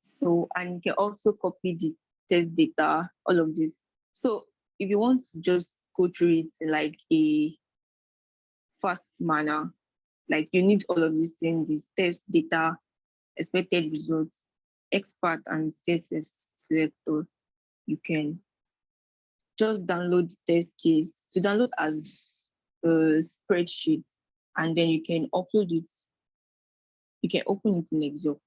So, and you can also copy the test data, all of this. So if you want to just go through it in like a fast manner, like you need all of these things, the test data, expected results, expert and CSS selector, you can just download the test case to download as a spreadsheet, and then you can upload it. You can open it in Excel.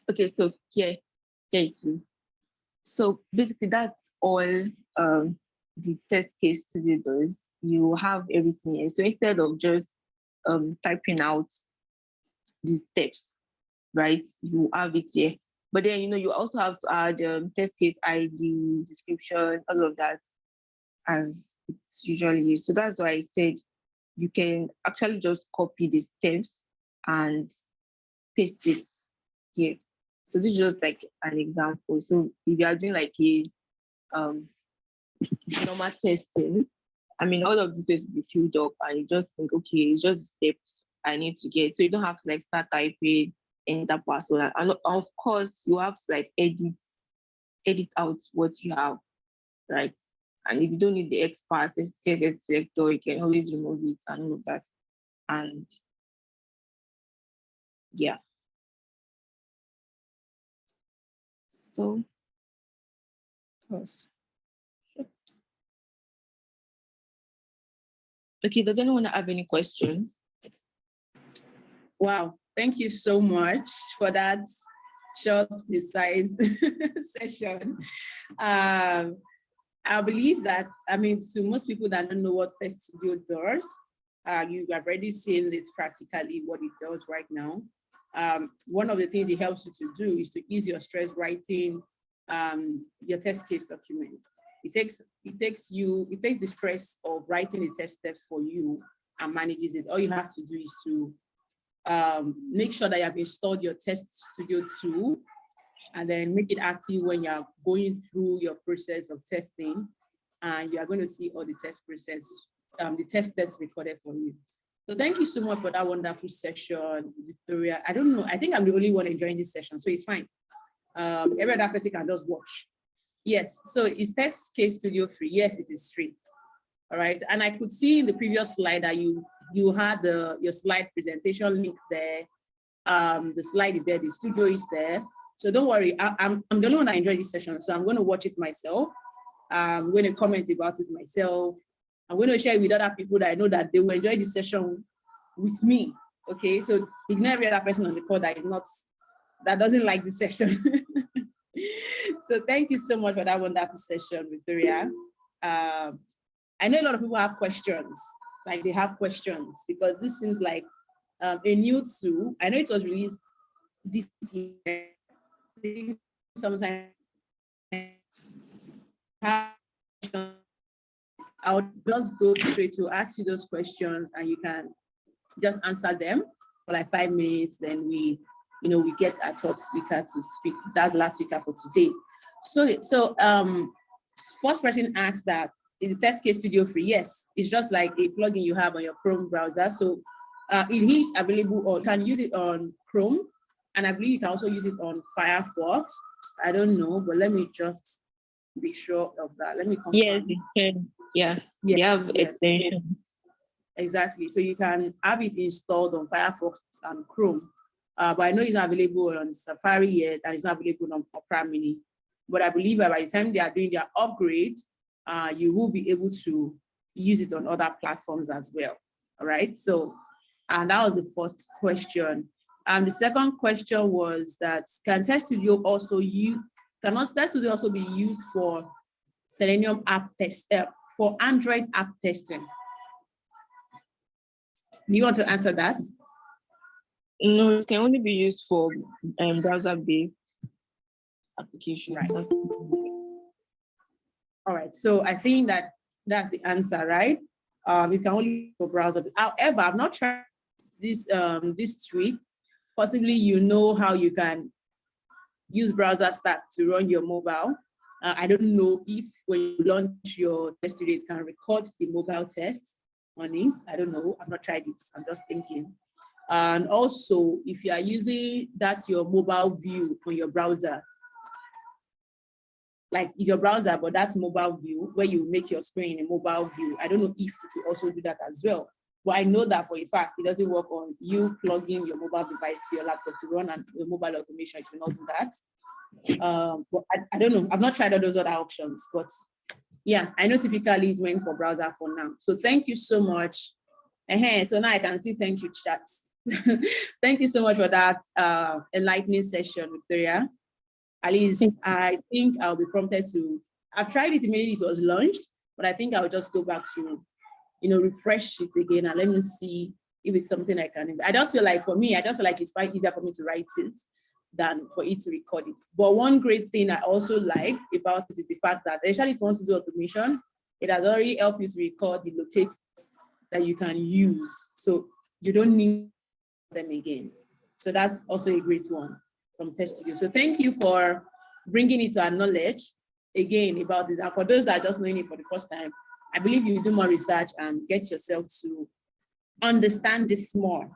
Okay, so here it is. So basically, that's all the test case studio does. You have everything here. So instead of just typing out the steps, right? You have it here. But then, you also have to add test case ID, description, all of that as it's usually used. So that's why I said you can actually just copy the steps and paste it here. So this is just like an example. So if you are doing like a normal testing, I mean, all of this will be filled up and you just think, okay, it's just steps I need to get. So you don't have to like start typing, enter password. And of course, you have to like edit out what you have, right? And if you don't need the experts, CSS selector, you can always remove it and all of that. And yeah. So, okay, does anyone have any questions? Wow, thank you so much for that short, precise session. I believe that, I mean, to most people that don't know what Test Studio does, you have already seen it practically what it does right now. One of the things it helps you to do is to ease your stress writing your test case document. It takes the stress of writing the test steps for you and manages it. All you have to do is to make sure that you have installed your Test Studio tool and then make it active when you're going through your process of testing, and you are going to see all the test process, the test steps recorded for you. So thank you so much for that wonderful session, Victoria. I don't know, I think I'm the only one enjoying this session, so it's fine. Every other person can just watch. Yes, so is Test Case Studio free? Yes, it is free. All right, and I could see in the previous slide that you had your slide presentation link there. The slide is there, the studio is there. So don't worry, I'm the only one that enjoyed this session, so I'm going to watch it myself. I'm going to comment about it myself. I'm going to share it with other people that I know that they will enjoy this session with me. Okay, so ignore every other person on the call that doesn't like this session. So thank you so much for that wonderful session, Victoria. I know a lot of people have questions, like they have questions, because this seems like a new tool. I know it was released this year. Sometimes I'll just go straight to ask you those questions and you can just answer them for like 5 minutes. Then we get our third speaker to speak. That's last speaker for today. So first person asked that, is the Test Case Studio free? Yes, it's just like a plugin you have on your Chrome browser. So it is available, or you can use it on Chrome, and I believe you can also use it on Firefox. I don't know, but let me just be sure of that. Let me confirm. Yes, it can. Yeah, yes, you have extensions. Exactly. So you can have it installed on Firefox and Chrome, but I know it's not available on Safari yet, and it's not available on Opera Mini. But I believe that by the time they are doing their upgrade, you will be able to use it on other platforms as well. All right. So, and that was the first question. The second question was that can Test Studio also be used for Selenium app test for Android app testing? Do you want to answer that? No, it can only be used for browser-based application. Right. All right. So I think that's the answer, right? It can only be for browser. However, I've not tried this this tweak. Possibly you know how you can use browser start to run your mobile. I don't know if when you launch your Test Studio, it can record the mobile tests on it. I don't know. I've not tried it. I'm just thinking. And also, if you are using that's your mobile view on your browser, like it's your browser, but that's mobile view where you make your screen in a mobile view. I don't know if it will also do that as well. But I know that for a fact, it doesn't work on you plugging your mobile device to your laptop to run your mobile automation. It will not do that. But I don't know. I've not tried all those other options, but yeah, I know typically it's meant for browser for now. So thank you so much. So now I can see thank you chats. Thank you so much for that enlightening session, Victoria. At least I think I'll be prompted to, I've tried it immediately it was launched, but I think I'll just go back to, refresh it again and let me see if it's something I can. I just feel like for me, it's quite easier for me to write it than for it to record it. But one great thing I also like about this is the fact that, especially if you want to do automation, it has already helped you to record the locators that you can use. So you don't need them again. So that's also a great one from Test Studio. So thank you for bringing it to our knowledge again about this. And for those that are just knowing it for the first time, I believe you do more research and get yourself to understand this more.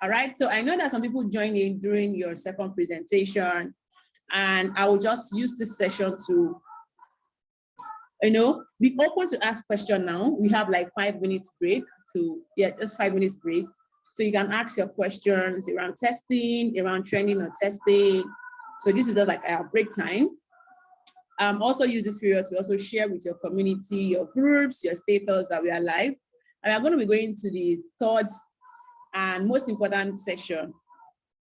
All right, so I know that some people joined in during your second presentation, and I will just use this session to, be open to ask questions now. We have like 5 minutes break just 5 minutes break. So you can ask your questions around testing, around training or testing. So this is just like our break time. Also use this period to also share with your community, your groups, your status that we are live. And I'm going to be going to the third and most important session.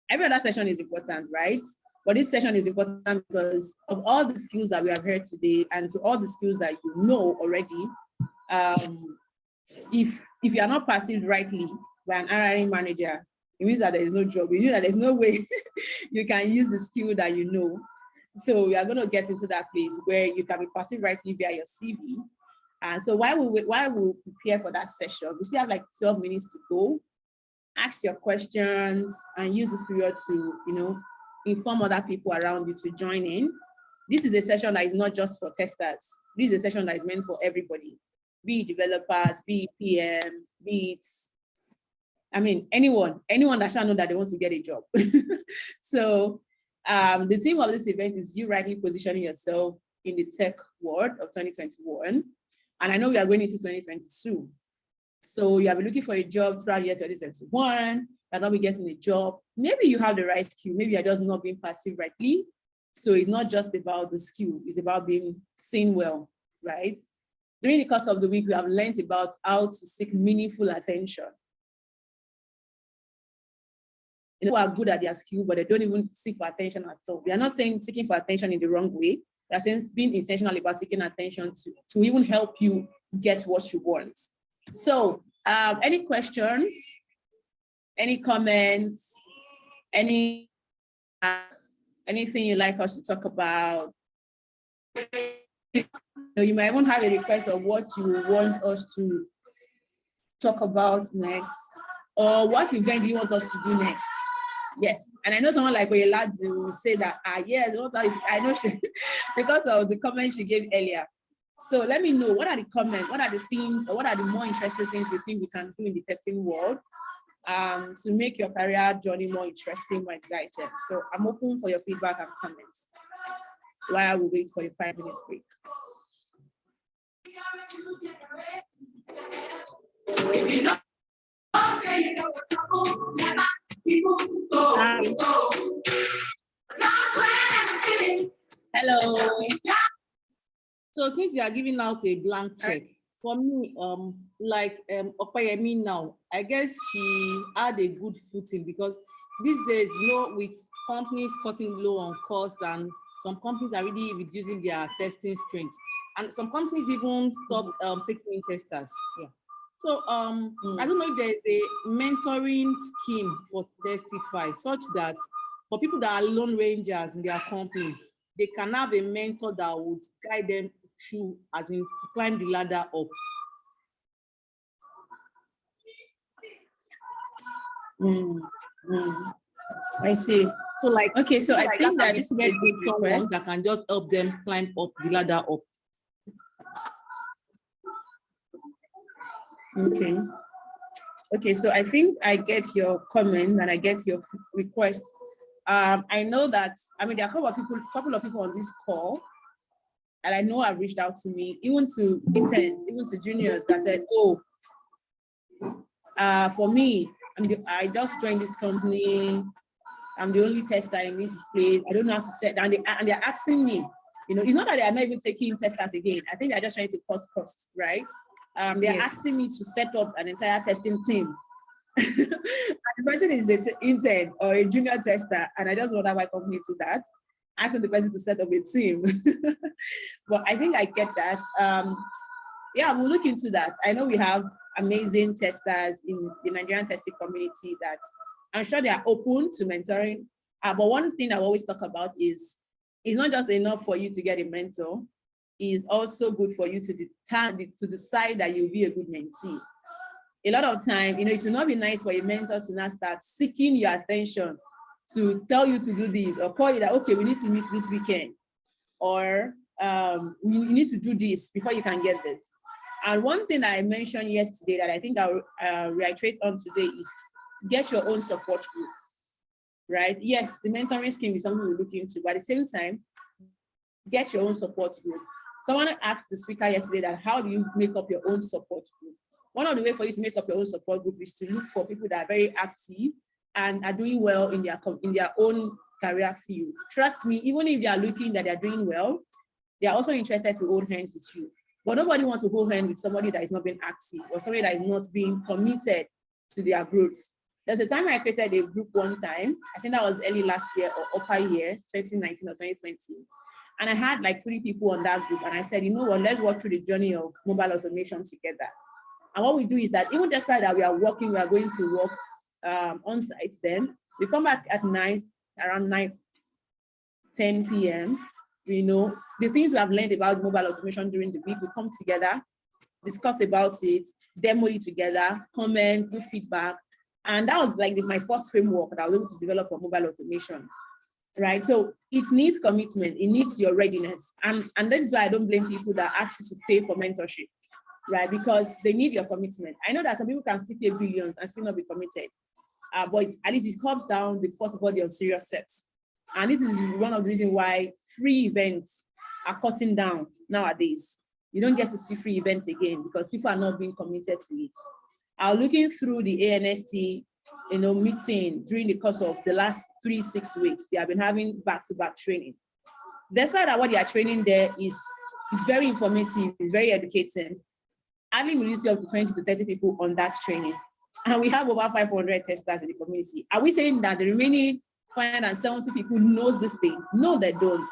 Every other session is important, right? But this session is important because of all the skills that we have heard today and to all the skills that you know already. If you are not perceived rightly by an hiring manager, it means that there is no job. It means that there's no way you can use the skill that you know. So we are going to get into that place where you can be perceived rightly via your CV. And so while we prepare for that session, we still have like 12 minutes to go. Ask your questions and use this period to, inform other people around you to join in. This is a session that is not just for testers. This is a session that is meant for everybody, be it developers, be it PM, be it, anyone that shall know that they want to get a job. So the theme of this event is you rightly positioning yourself in the tech world of 2021. And I know we are going into 2022. So you have been looking for a job throughout the year 2021, you're not be getting a job. Maybe you have the right skill, maybe you're just not being perceived rightly. So it's not just about the skill, it's about being seen well, right? During the course of the week, we have learned about how to seek meaningful attention. People are good at their skill, but they don't even seek for attention at all. We are not saying seeking for attention in the wrong way. We are saying being intentional about seeking attention to even help you get what you want. So any questions, any comments, anything you'd like us to talk about? You might even have a request of what you want us to talk about next, or what event do you want us to do next? Yes, and I know someone like Oyelade will say that, yes, I know she, because of the comment she gave earlier. So let me know, what are the comments, what are the things, or what are the more interesting things you think we can do in the testing world to make your career journey more interesting, more exciting. So I'm open for your feedback and comments while we wait for a 5 minutes break. Hello. So since you are giving out a blank check, for me, like Opayemi now, I guess she had a good footing because these days, with companies cutting low on cost and some companies are really reducing their testing strength, and some companies even stopped taking in testers. Yeah. So I don't know if there's a mentoring scheme for Testify such that for people that are lone rangers in their company, they can have a mentor that would guide them through, as in to climb the ladder up. I see. So like, okay, so I think that this is a good someone that can just help them climb up the ladder up. Okay, so I think I get your comment and I get your request. I know that, there are a couple of people on this call, and I know have reached out to me, even to interns, even to juniors that said, for me, I just joined this company, I'm the only tester in this place, I don't know how to set down, and they're asking me, it's not that they are not even taking testers again, I think they're just trying to cut costs, right? They're asking me to set up an entire testing team. and the person is an intern or a junior tester, and I just want to have my company to that, asking the person to set up a team. But I think I get that. Yeah, we'll look into that. I know we have amazing testers in the Nigerian testing community that I'm sure they are open to mentoring. But one thing I always talk about is it's not just enough for you to get a mentor. It's also good for you to decide that you'll be a good mentee. A lot of time, it will not be nice for a mentor to now start seeking your attention to tell you to do this or call you that, okay, we need to meet this weekend, or we need to do this before you can get this. And one thing I mentioned yesterday that I think I'll reiterate on today is get your own support group, right? Yes, the mentoring scheme is something we look into, but at the same time, get your own support group. Someone asked the speaker yesterday that how do you make up your own support group? One of the ways for you to make up your own support group is to look for people that are very active and are doing well in their own career field. Trust me, even if they are looking that they're doing well, they are also interested to hold hands with you. But nobody wants to hold hands with somebody that is not being active or somebody that is not being committed to their growth. There's a time I created a group one time, I think that was early last year or upper year, 2019 or 2020. And I had like 3 people on that group. And I said, you know what, let's walk through the journey of mobile automation together. And what we do is that even despite that we are working, we are going to work on site, then we come back at night, around 9-10 p.m. The things we have learned about mobile automation during the week, we come together, discuss about it, demo it together, comment, give feedback. And that was like my first framework that I was able to develop for mobile automation, right? So it needs commitment, it needs your readiness. And that is why I don't blame people that ask you to pay for mentorship, right? Because they need your commitment. I know that some people can still pay billions and still not be committed. But at least it comes down the first of all, the serious sets. And this is one of the reasons why free events are cutting down nowadays. You don't get to see free events again because people are not being committed to it. I was looking through the ANST, meeting during the course of the last 3-6 weeks. They have been having back-to-back training. Despite that, what they are training there is very informative, it's very educating. Hardly will you see up to 20 to 30 people on that training. And we have over 500 testers in the community. Are we saying that the remaining 570 people knows this thing? No, they don't.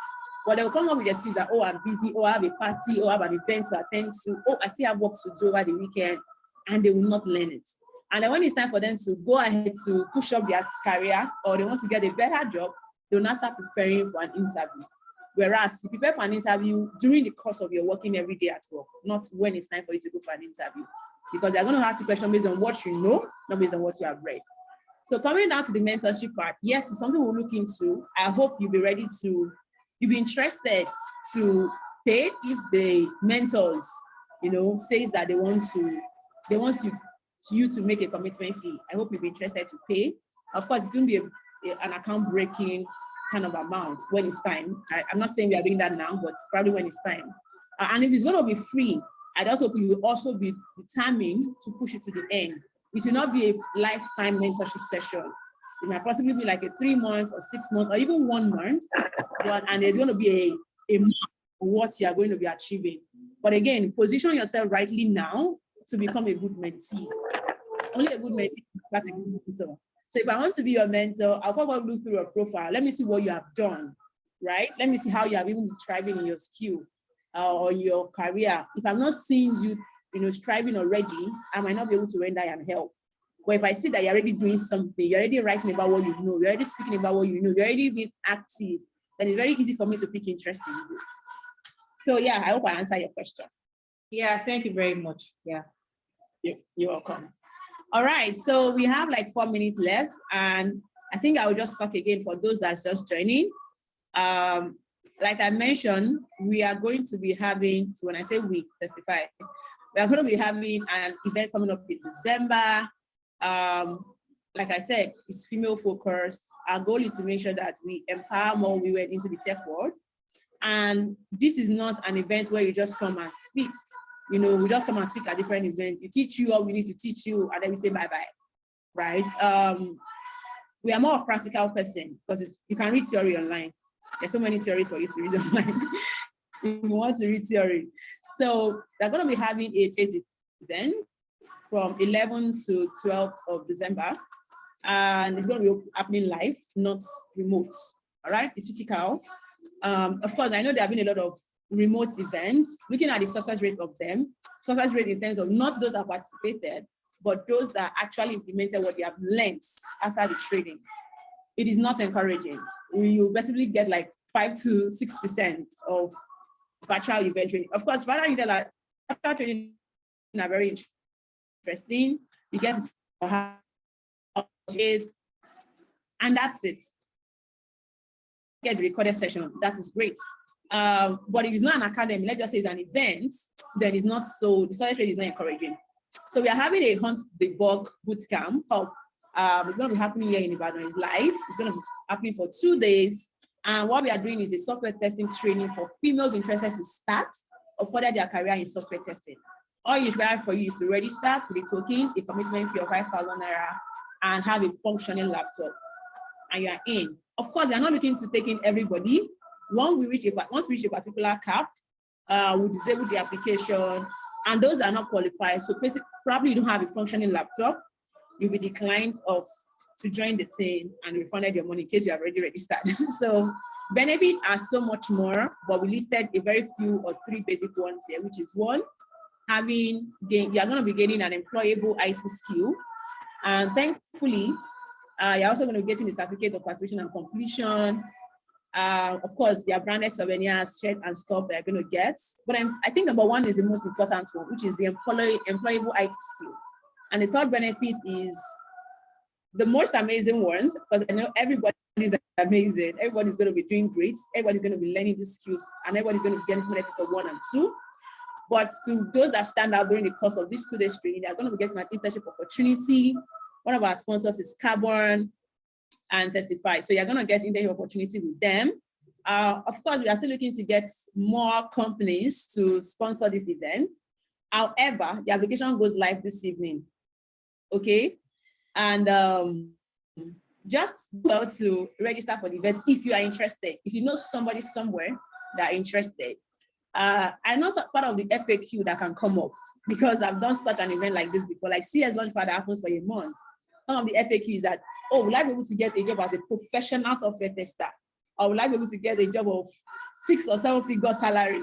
But they will come up with the excuse that, oh, I'm busy, or I have a party, or I have an event to attend to, oh, I still have work to do over the weekend, and they will not learn it. And then when it's time for them to go ahead to push up their career, or they want to get a better job, they'll now start preparing for an interview. Whereas you prepare for an interview during the course of your working every day at work, not when it's time for you to go for an interview. Because they're going to ask you questions based on what you know, not based on what you have read. So coming down to the mentorship part, yes, it's something we'll look into. I hope you'll be you'll be interested to pay if the mentors, says that they want you to make a commitment fee. I hope you'll be interested to pay. Of course, it won't be an account breaking kind of amount when it's time. I'm not saying we are doing that now, but it's probably when it's time. And if it's going to be free, I'd also hope you will also be determined to push it to the end. It will not be a lifetime mentorship session. It might possibly be like a 3-month or 6 months or even 1 month, and there's going to be a mark for what you are going to be achieving. But again, position yourself rightly now to become a good mentee. Only a good mentee can start a good mentor. So if I want to be your mentor, I'll probably look through your profile. Let me see what you have done, right? Let me see how you have even been thriving in your skill or your career. If I'm not seeing you, striving already, I might not be able to render and help. But if I see that you're already doing something, you're already writing about what you know, you're already speaking about what you know, you're already being active, then it's very easy for me to pick interest in you. So yeah, I hope I answered your question. Yeah, thank you very much. Yeah. You're welcome. All right, so we have like 4 minutes left, and I think I will just talk again for those that's just joining. Like I mentioned, we are going to be having, so when I say we, Testify, we are going to be having an event coming up in December. Like I said, it's female focused. Our goal is to make sure that we empower more women into the tech world. And this is not an event where you just come and speak. We just come and speak at different events. We teach you all we need to teach you, and then we say bye-bye, right? We are more of a practical person because you can read theory online. There's so many theories for you to read online if you want to read theory. So they're going to be having a TASE event from 11th to 12th of December. And it's going to be happening live, not remote. All right, it's physical. Of course, I know there have been a lot of remote events. Looking at the success rate of them, success rate in terms of not those that participated, but those that actually implemented what they have learned after the training. It is not encouraging. We will basically get like 5 to 6% of virtual event training. Of course, virtual training are very interesting. You get it, and that's it. Get the recorded session, that is great. But if it's not an academy, let's just say it's an event, then it's not so, the success rate is not encouraging. So we are having a Hunt the Bug bootcamp. It's going to be happening here in Ibadan. It's live. It's going to be happening for 2 days. And what we are doing is a software testing training for females interested to start or further their career in software testing. All you require for you is to register with a token, a commitment fee of 5,000 naira, and have a functioning laptop, and you are in. Of course, we are not looking to take in everybody. Once we reach a particular cap, we disable the application, and those are not qualified. So basically, probably you don't have a functioning laptop, you'll be declined to join the team and refunded your money in case you have already registered. So benefit are so much more, but we listed a very few or 3 basic ones here, which is one, you are going to be getting an employable IT skill. And thankfully, you're also going to be getting the certificate of participation and completion. Of course, there are branded souvenirs, shirts, and stuff that you're going to get. But I think number 1 is the most important one, which is the employable IT skill. And the third benefit is the most amazing ones, because I know everybody is amazing. Everybody's going to be doing great. Everybody's going to be learning these skills, and everybody's going to be getting benefit of 1 and 2. But to those that stand out during the course of this 2 days training, they're going to be getting an internship opportunity. One of our sponsors is Carbon and Testify. So you're going to get internship opportunity with them. Of course, we are still looking to get more companies to sponsor this event. However, the application goes live this evening. Okay. And just go to register for the event if you are interested. If you know somebody somewhere that are interested. I know part of the FAQ that can come up, because I've done such an event like this before, like CS Launchpad that happens for a month. Some of the FAQ is that, oh, will I be able to get a job as a professional software tester? Or will I be able to get a job of 6 or 7 figure salary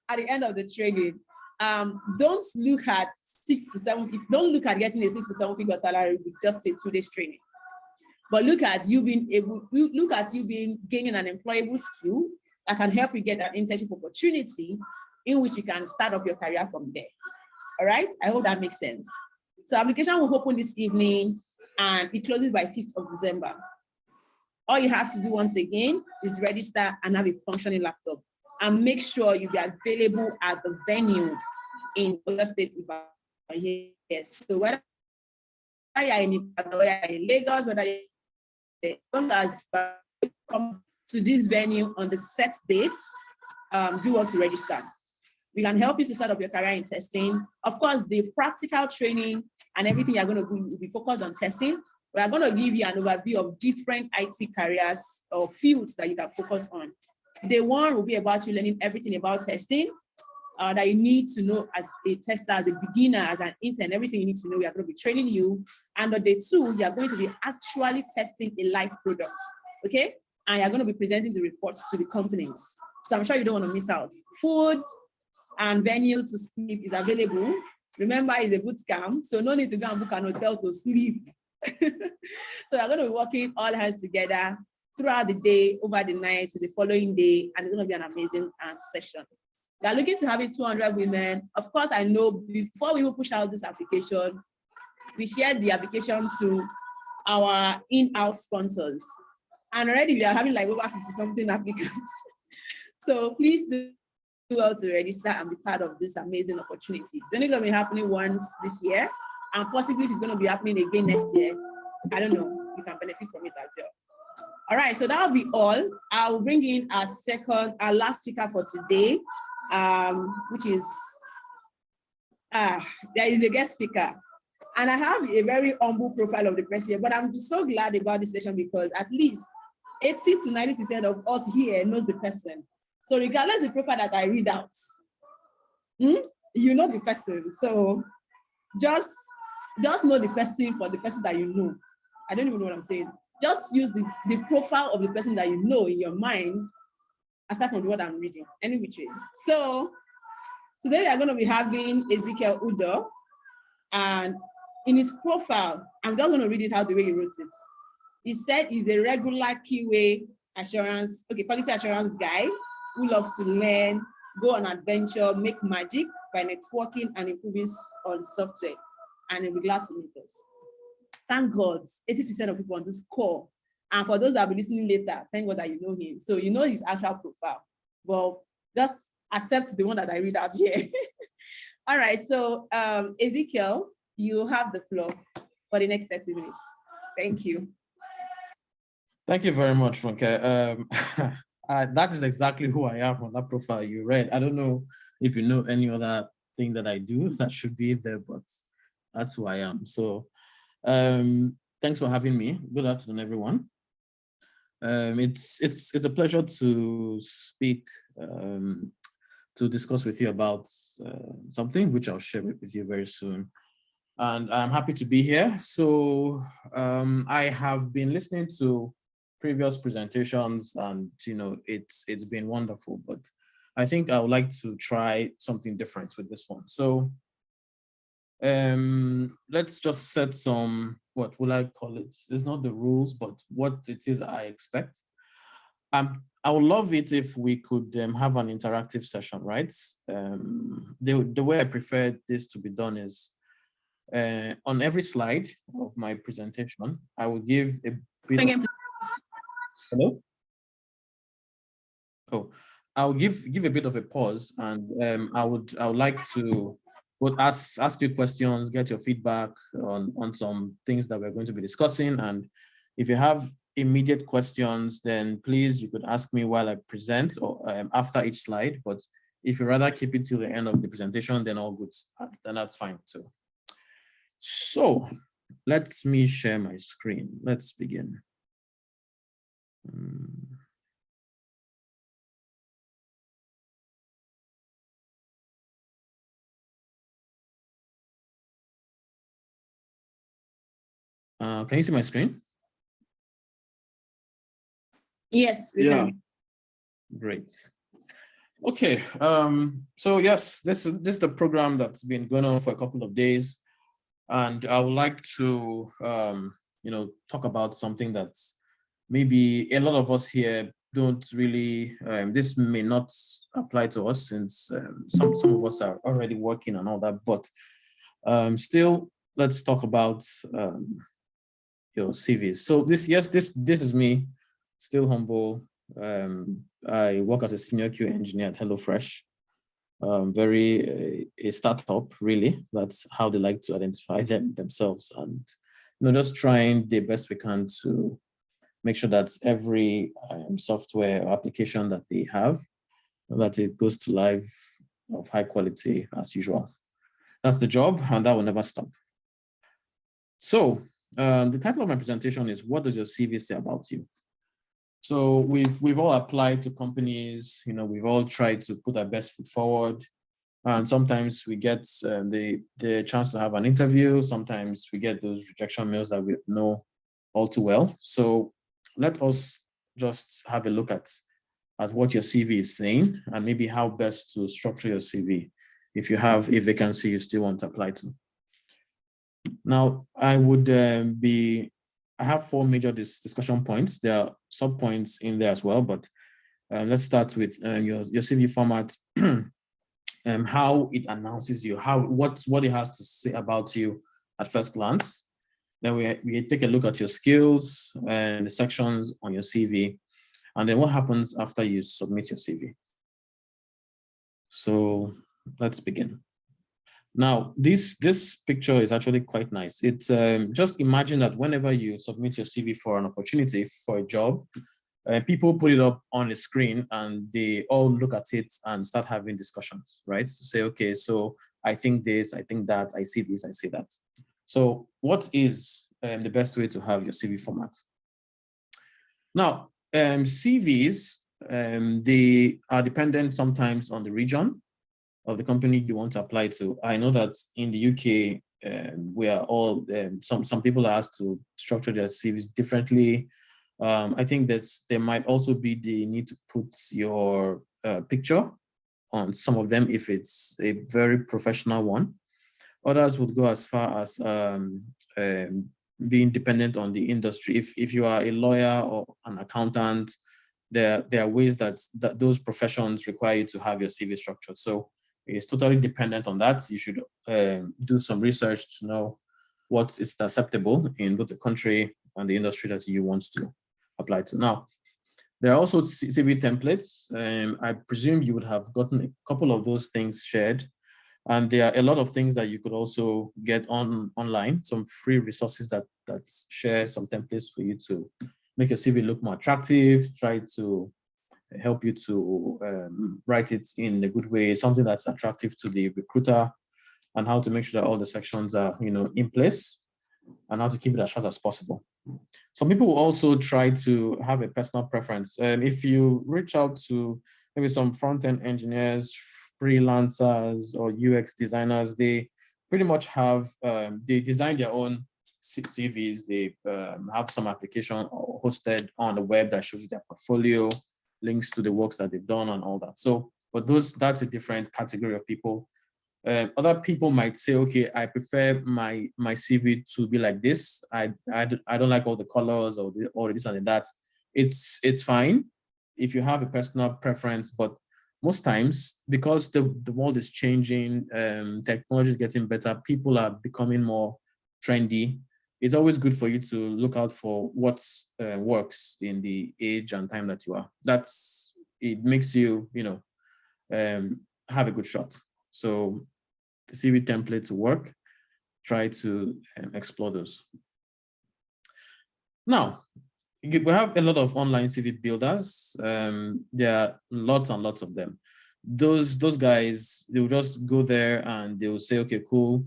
at the end of the training? Don't look at 6 to 7. Don't look at getting a 6 to 7 figure salary with just a 2 days training. But look at you gaining an employable skill that can help you get an internship opportunity in which you can start up your career from there. All right, I hope that makes sense. So application will open this evening and it closes by 5th of December. All you have to do once again is register and have a functioning laptop, and make sure you be available at the venue in other states. Yes, so whether you are in Lagos, whether you come to this venue on the set dates, do want to register. We can help you to start up your career in testing. Of course, the practical training and everything you're going to do will be focused on testing. We are going to give you an overview of different IT careers or fields that you can focus on. Day 1 will be about you learning everything about testing that you need to know as a tester, as a beginner, as an intern, everything you need to know. We are going to be training you. And on day 2, you are going to be actually testing a live product, okay? And you're going to be presenting the reports to the companies. So I'm sure you don't want to miss out. Food and venue to sleep is available. Remember, it's a boot camp, so no need to go and book an hotel to sleep. So we're going to be working all hands together throughout the day, over the night, to the following day, and it's going to be an amazing session. We are looking to having 200 women. Of course, I know before we will push out this application, we shared the application to our in-house sponsors. And already we are having like over 50-something applicants. So please do well to register and be part of this amazing opportunity. It's only going to be happening once this year, and possibly it's going to be happening again next year. I don't know. You can benefit from it as well. All right, so that'll be all. I'll bring in our last speaker for today, which is, there is a guest speaker. And I have a very humble profile of the person here, but I'm just so glad about this session because at least 80 to 90% of us here knows the person. So regardless of the profile that I read out, you know the person. So just know the person for the person that you know. I don't even know what I'm saying. Just use the profile of the person that you know in your mind, aside from what I'm reading, any which way. So today we are going to be having Ezekiel Udo, and in his profile, I'm just going to read it out the way he wrote it. He said he's a regular QA assurance, quality assurance guy who loves to learn, go on adventure, make magic by networking and improving on software, and he'll be glad to meet us. Thank God, 80% of people on this call, and for those that will be listening later, thank God that you know him. So you know his actual profile. Well, just accept the one that I read out here. All right, so Ezekiel, you have the floor for the next 30 minutes. Thank you. Thank you very much, Funke. That is exactly who I am on that profile you read. I don't know if you know any other thing that I do that should be there, but that's who I am. So thanks for having me. Good afternoon, everyone. It's a pleasure to speak, to discuss with you about something which I'll share with you very soon. And I'm happy to be here. So I have been listening to previous presentations, and it's been wonderful, but I think I would like to try something different with this one. So let's just set some, what will I call it? It's not the rules, but what it is I expect. I would love it if we could have an interactive session, right? The way I prefer this to be done is on every slide of my presentation, I will give a bit of, hello? Oh, I'll give a bit of a pause, and I would like to both ask you questions, get your feedback on some things that we're going to be discussing. And if you have immediate questions, then please, you could ask me while I present or after each slide. But if you rather keep it till the end of the presentation, then all good, then that's fine too. So let me share my screen. Let's begin. Can you see my screen? Yes. Yeah. Great. Okay. So yes, this is the program that's been going on for a couple of days, and I would like to talk about something that's maybe a lot of us here don't really. This may not apply to us since some of us are already working and all that, but still, let's talk about your CVs. So this is me, still humble. I work as a senior QA engineer at HelloFresh. A startup, really. That's how they like to identify themselves, and just trying the best we can to make sure that every software or application that they have, that it goes to live of high quality as usual. That's the job, and that will never stop. So the title of my presentation is, what does your CV say about you? So we've all applied to companies, we've all tried to put our best foot forward. And sometimes we get the chance to have an interview. Sometimes we get those rejection mails that we know all too well. So let us just have a look at what your CV is saying, and maybe how best to structure your CV if you have a vacancy you still want to apply to. Now, I have 4 major discussion points. There are sub-points in there as well, but let's start with your CV format, how it announces you, what it has to say about you at first glance. Then we take a look at your skills and the sections on your CV, and then what happens after you submit your CV. So let's begin. Now, this picture is actually quite nice. It's just imagine that whenever you submit your CV for an opportunity, for a job, people put it up on the screen and they all look at it and start having discussions, right? To say, okay, so I think this, I think that, I see this, I see that. So what is the best way to have your CV format? Now, CVs, they are dependent sometimes on the region of the company you want to apply to. I know that in the UK, we are all, some people are asked to structure their CVs differently. I think there might also be the need to put your picture on some of them if it's a very professional one. Others would go as far as being dependent on the industry. If you are a lawyer or an accountant, there are ways that those professions require you to have your CV structured. So it's totally dependent on that. You should do some research to know what is acceptable in both the country and the industry that you want to apply to. Now, there are also CV templates. I presume you would have gotten a couple of those things shared. And there are a lot of things that you could also get online, some free resources that share some templates for you to make your CV look more attractive, try to help you to write it in a good way, something that's attractive to the recruiter, and how to make sure that all the sections are, in place, and how to keep it as short as possible. Some people will also try to have a personal preference. If you reach out to maybe some front-end engineers, freelancers, or UX designers, they pretty much have, they design their own CVs. They have some application hosted on the web that shows their portfolio, links to the works that they've done and all that. So, but that's a different category of people. Other people might say, okay, I prefer my CV to be like this. I don't like all the colors or this and that. It's fine if you have a personal preference, but most times, because the world is changing, technology is getting better, people are becoming more trendy. It's always good for you to look out for what works in the age and time that you are. It makes you, have a good shot. So the CV templates work. Try to explore those. Now, we have a lot of online CV builders. There are lots and lots of them. Those guys, they'll just go there and they'll say, okay, cool.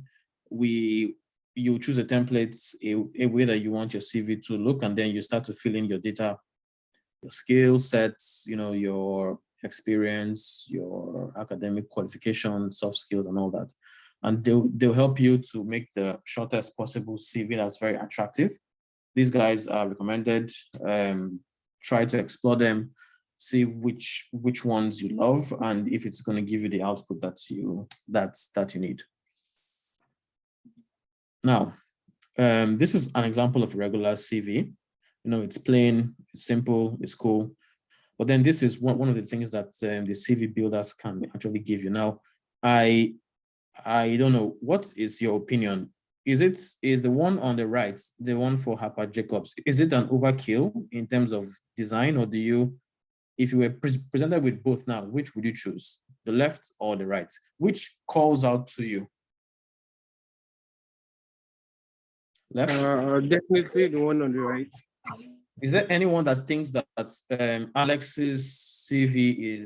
You choose a template, a way that you want your CV to look, and then you start to fill in your data, your skill sets, your experience, your academic qualifications, soft skills, and all that. And they'll help you to make the shortest possible CV that's very attractive. These guys are recommended. Try to explore them, see which ones you love, and if it's going to give you the output that you need. Now, this is an example of a regular CV. It's plain, it's simple, it's cool. But then this is one of the things that the CV builders can actually give you. Now, I don't know, what is your opinion? Is the one on the right, the one for Harper Jacobs, is it an overkill in terms of design, or if you were presented with both now, which would you choose, the left or the right? Which calls out to you? Left? Definitely the one on the right. Is there anyone that thinks that Alex's CV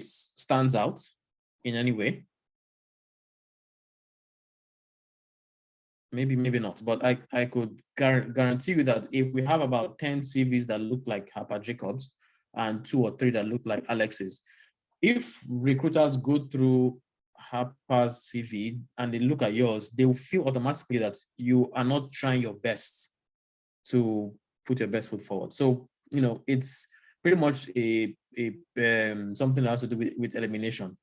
stands out in any way? Maybe not, but I could guarantee you that if we have about 10 CVs that look like Harper Jacobs and 2 or 3 that look like Alex's, if recruiters go through Harper's CV and they look at yours, they will feel automatically that you are not trying your best to put your best foot forward. So, it's pretty much something that has to do with elimination.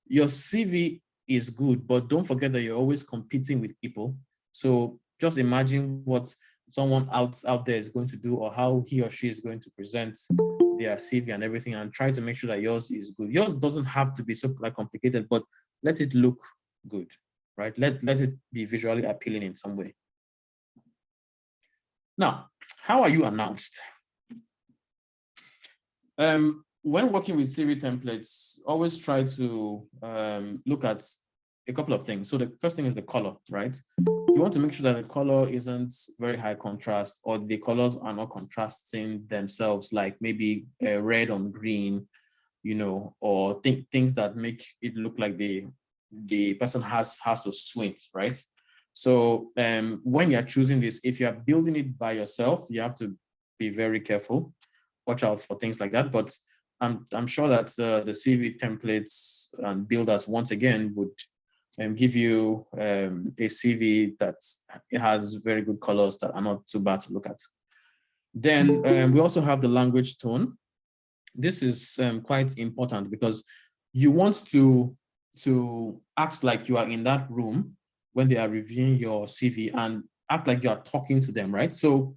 Your CV is good, but don't forget that you're always competing with people. So just imagine what someone out there is going to do, or how he or she is going to present their CV and everything, and try to make sure that yours is good. Yours doesn't have to be so complicated, but let it look good, right? Let it be visually appealing in some way. Now, how are you announced? When working with CV templates, always try to look at a couple of things. So the first thing is the color, right? You want to make sure that the color isn't very high contrast, or the colors are not contrasting themselves, like maybe red on green, or things that make it look like the person has to squint, right? So when you're choosing this, if you're building it by yourself, you have to be very careful, watch out for things like that. But I'm sure that the CV templates and builders, once again, would give you a CV that it has very good colors that are not too bad to look at. Then we also have the language tone. This is quite important because you want to act like you are in that room when they are reviewing your CV and act like you are talking to them, right? So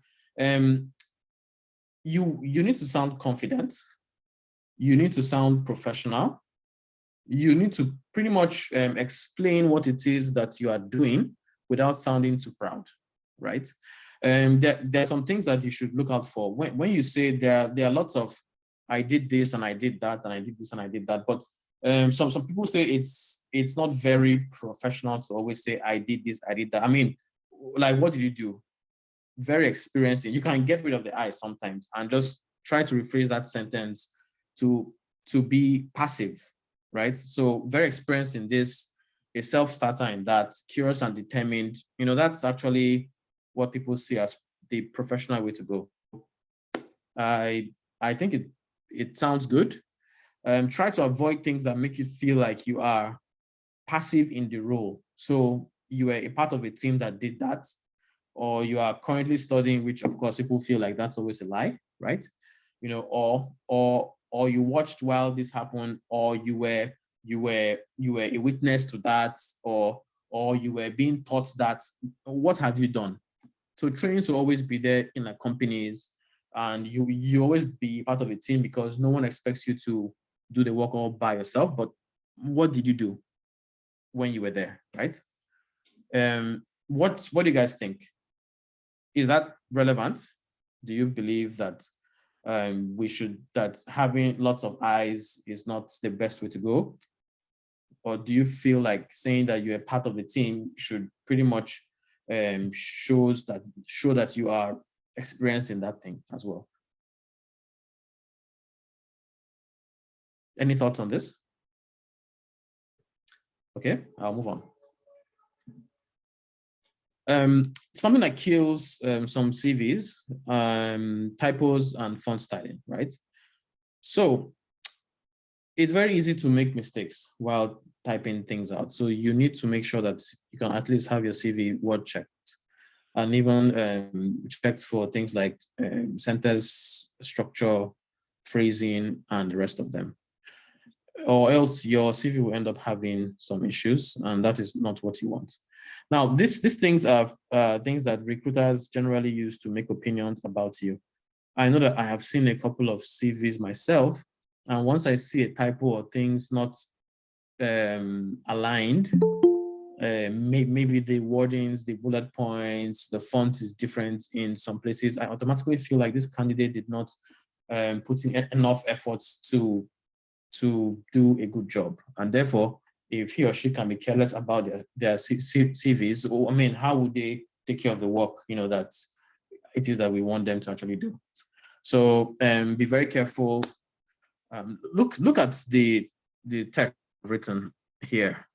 you need to sound confident. You need to sound professional. You need to pretty much explain what it is that you are doing without sounding too proud, right? There are some things that you should look out for. When you say there are lots of, I did this and I did that and I did this and I did that, but some people say it's not very professional to always say I did this, I did that. I mean, like, what did you do? Very experienced. You can get rid of the I sometimes and just try to rephrase that sentence to be passive, right? So very experienced in this, a self-starter in that, curious and determined. That's actually what people see as the professional way to go. I think it sounds good. Try to avoid things that make you feel like you are passive in the role. So you were a part of a team that did that, or you are currently studying, which of course people feel like that's always a lie, right? Or you watched while this happened, or you were a witness to that, or you were being taught that. What have you done? So training to always be there in companies, and you always be part of a team because no one expects you to do the work all by yourself. But what did you do when you were there, right? What do you guys think? Is that relevant? Do you believe that that having lots of eyes is not the best way to go? Or do you feel like saying that you're a part of the team should pretty much show that you are experienced in that thing as well? Any thoughts on this? Okay, I'll move on. Something that kills some CVs, typos and font styling, right? So it's very easy to make mistakes while typing things out. So you need to make sure that you can at least have your CV word checked, and even checked for things like sentence structure, phrasing, and the rest of them. Or else your CV will end up having some issues, and that is not what you want. Now, these things are things that recruiters generally use to make opinions about you. I know that I have seen a couple of CVs myself, and once I see a typo or things not aligned, maybe the wordings, the bullet points, the font is different in some places, I automatically feel like this candidate did not put in enough efforts to do a good job. And therefore, if he or she can be careless about their CVs, I mean, how would they take care of the work, that it is that we want them to actually do? So be very careful. Look at the text written here.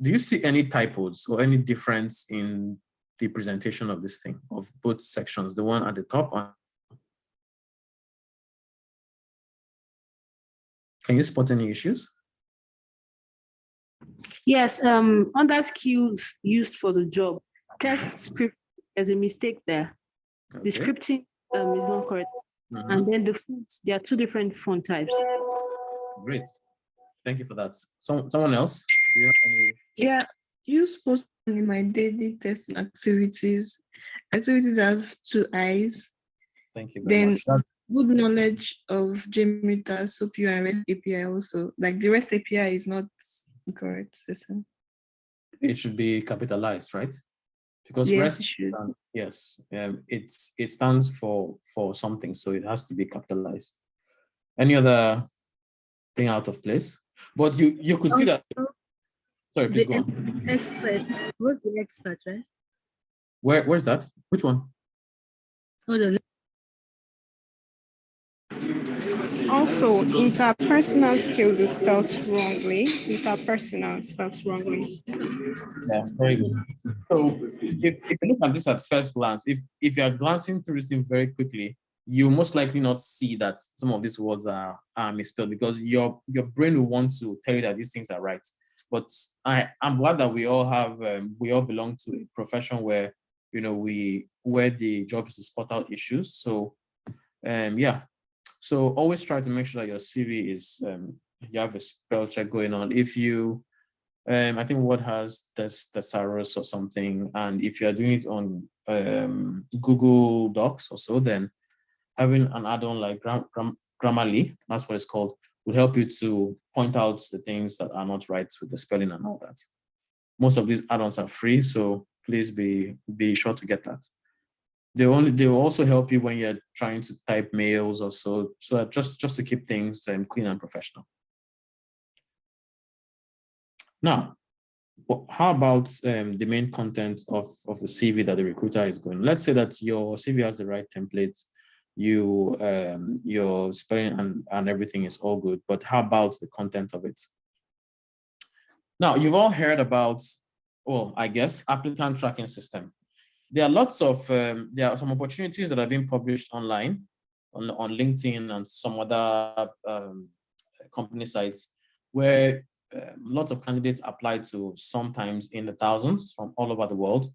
Do you see any typos or any difference in the presentation of this thing, of both sections, the one at the top? Can you spot any issues? Yes, under skills used for the job, test script, there's a mistake there. Okay. The scripting is not correct. Mhm. And then the fonts, there are two different font types. Great. Thank you for that. Someone else? Do you have any? Yeah, you supposed to in my daily testing activities have two eyes. Thank you very Then much. That's good knowledge of JMeter, SOAP, and REST API also. Like the REST API is not correct system. it should be capitalized, right? Because Yes, REST, it should. yes, it stands for something, so it has to be capitalized. Any other thing out of place? But you could see that. Sorry, please go on. Expert. What's the expert, right? Where's that? Which one? Hold on. Also, interpersonal skills is spelled wrongly. Interpersonal is spelled wrongly. Yeah, very good. So if you look at this at first glance, if you are glancing through this thing very quickly, you most likely not see that some of these words are misspelled, because your brain will want to tell you that these things are right. but I'm glad that we all belong to a profession where, where the job is to spot out issues. So, yeah. So always try to make sure that your CV is, you have a spell check going on. If you, I think what has thesaurus or something, and if you are doing it on Google Docs or so, then having an add-on like Grammarly, that's what it's called, will help you to point out the things that are not right with the spelling and all that. Most of these add-ons are free, so please be sure to get that. They will also help you when you're trying to type mails or so that just to keep things clean and professional. Now, how about the main content of the CV that the recruiter is going? Let's say that your CV has the right templates, your spelling and everything is all good, but how about the content of it? Now, you've all heard about, well, I guess, applicant tracking system. There are lots of, there are some opportunities that have been published online, on LinkedIn and some other company sites, where lots of candidates apply to, sometimes in the thousands from all over the world.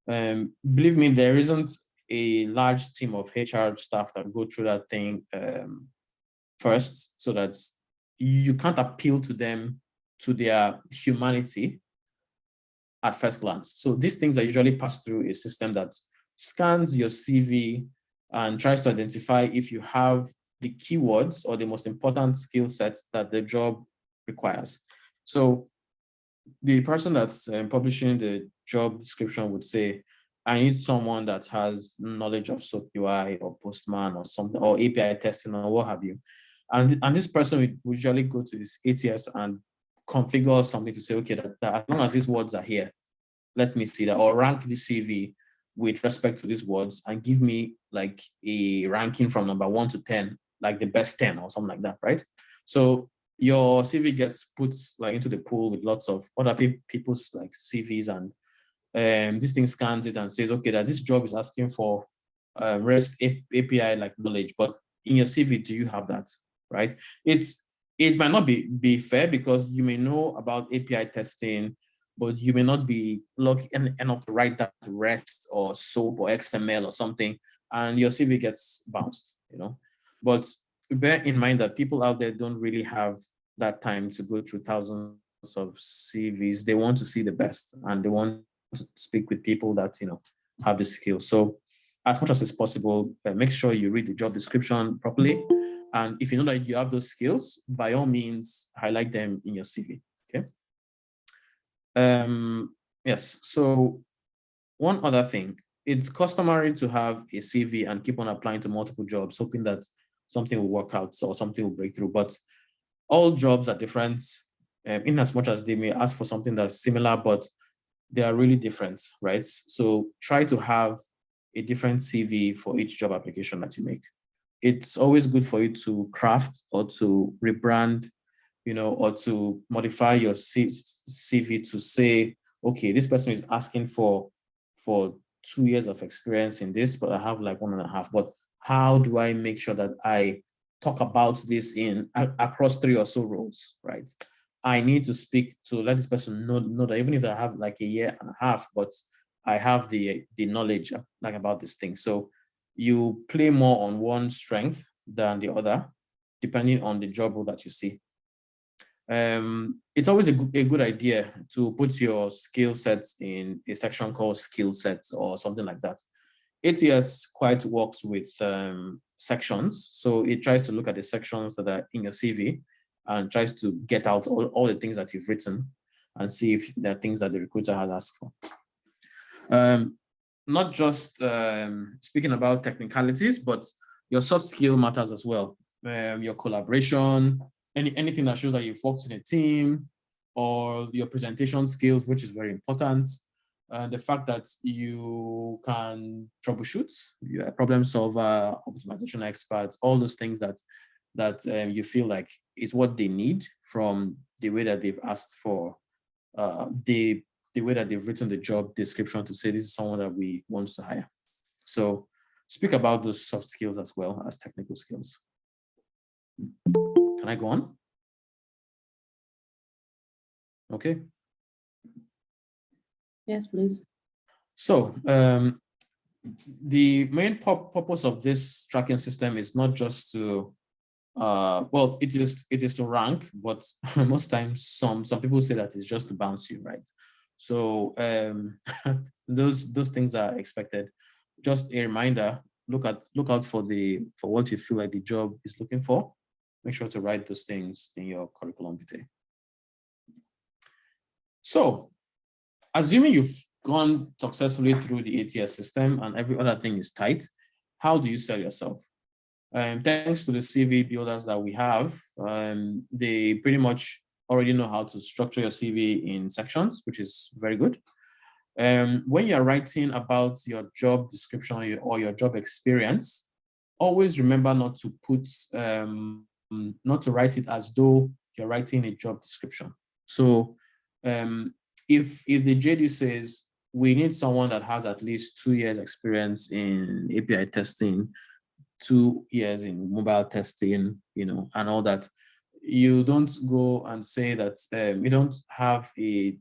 Believe me, there isn't a large team of HR staff that go through that thing first, so that you can't appeal to them, to their humanity at first glance. So these things are usually passed through a system that scans your CV and tries to identify if you have the keywords or the most important skill sets that the job requires. So the person that's publishing the job description would say, I need someone that has knowledge of SOAP UI or Postman or something, or API testing or what have you. And this person would usually go to this ATS and configure something to say, okay, that as long as these words are here, let me see that, or rank the CV with respect to these words and give me like a ranking from number 1 to 10, like the best 10 or something like that, right? So your CV gets put like into the pool with lots of other people's like CVs, and this thing scans it and says, okay, that this job is asking for REST API like knowledge, but in your CV, do you have that, right? It might not be fair, because you may know about API testing, but you may not be lucky enough to write that REST or SOAP or XML or something, and your CV gets bounced, But bear in mind that people out there don't really have that time to go through thousands of CVs. They want to see the best, and they want to speak with people that, have the skills. So as much as it's possible, make sure you read the job description properly. And if you know that you have those skills, by all means, highlight them in your CV, okay? Yes, so one other thing, it's customary to have a CV and keep on applying to multiple jobs, hoping that something will work out or something will break through. But all jobs are different, in as much as they may ask for something that's similar, but they are really different, right? So try to have a different CV for each job application that you make. It's always good for you to craft or to rebrand, or to modify your CV to say, okay, this person is asking for 2 years of experience in this, but I have like 1.5. But how do I make sure that I talk about this across 3 or so roles, right? I need to speak to let this person know that even if I have like 1.5 years, but I have the knowledge like about this thing. So you play more on one strength than the other, depending on the job role that you see. It's always a good idea to put your skill sets in a section called skill sets or something like that. ATS quite works with sections. So it tries to look at the sections that are in your CV and tries to get out all the things that you've written and see if there are things that the recruiter has asked for. Not just speaking about technicalities, but your soft skill matters as well. Your collaboration, anything that shows that you've worked in a team, or your presentation skills, which is very important. The fact that you can troubleshoot, you're a problem solver, optimization expert, all those things that you feel like is what they need from the way that they've asked for, the way that they've written the job description to say this is someone that we want to hire. So speak about those soft skills as well as technical skills. Can I go on? Okay. Yes, please. So the main purpose of this tracking system is not just to well, it is to rank, but most times some people say that it's just to bounce you, right? So those things are expected. Just a reminder, look out for what you feel like the job is looking for. Make sure to write those things in your curriculum vitae. So assuming you've gone successfully through the ATS system and every other thing is tight, how do you sell yourself? Thanks to the CV builders that we have, they pretty much already know how to structure your CV in sections, which is very good. When you're writing about your job description or your job experience, always remember not to write it as though you're writing a job description. So if the JD says we need someone that has at least 2 years experience in API testing, 2 years in mobile testing, and all that, you don't go and say that you don't have a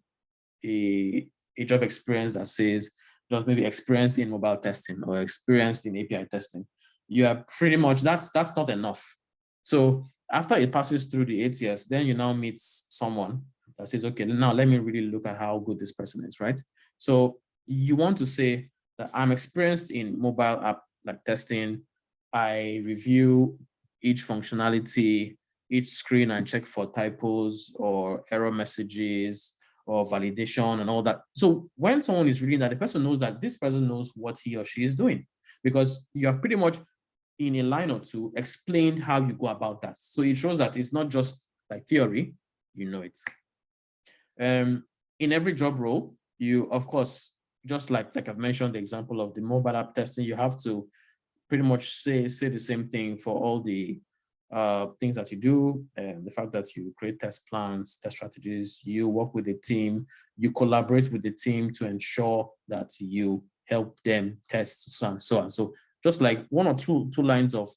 job experience that says just maybe experience in mobile testing or experienced in API testing. You are pretty much, that's not enough. So after it passes through the ATS, then you now meet someone that says, okay, now let me really look at how good this person is, right? So you want to say that I'm experienced in mobile app like testing. I review each functionality, each screen, and check for typos or error messages or validation and all that. So when someone is reading that, the person knows that this person knows what he or she is doing, because you have pretty much in a line or two explained how you go about that. So it shows that it's not just like theory, you know it. In every job role, you, of course, just like I've mentioned the example of the mobile app testing, you have to pretty much say the same thing for all the things that you do, and the fact that you create test plans, test strategies, you work with the team, you collaborate with the team to ensure that you help them test, so on and so on. So just like one or two lines of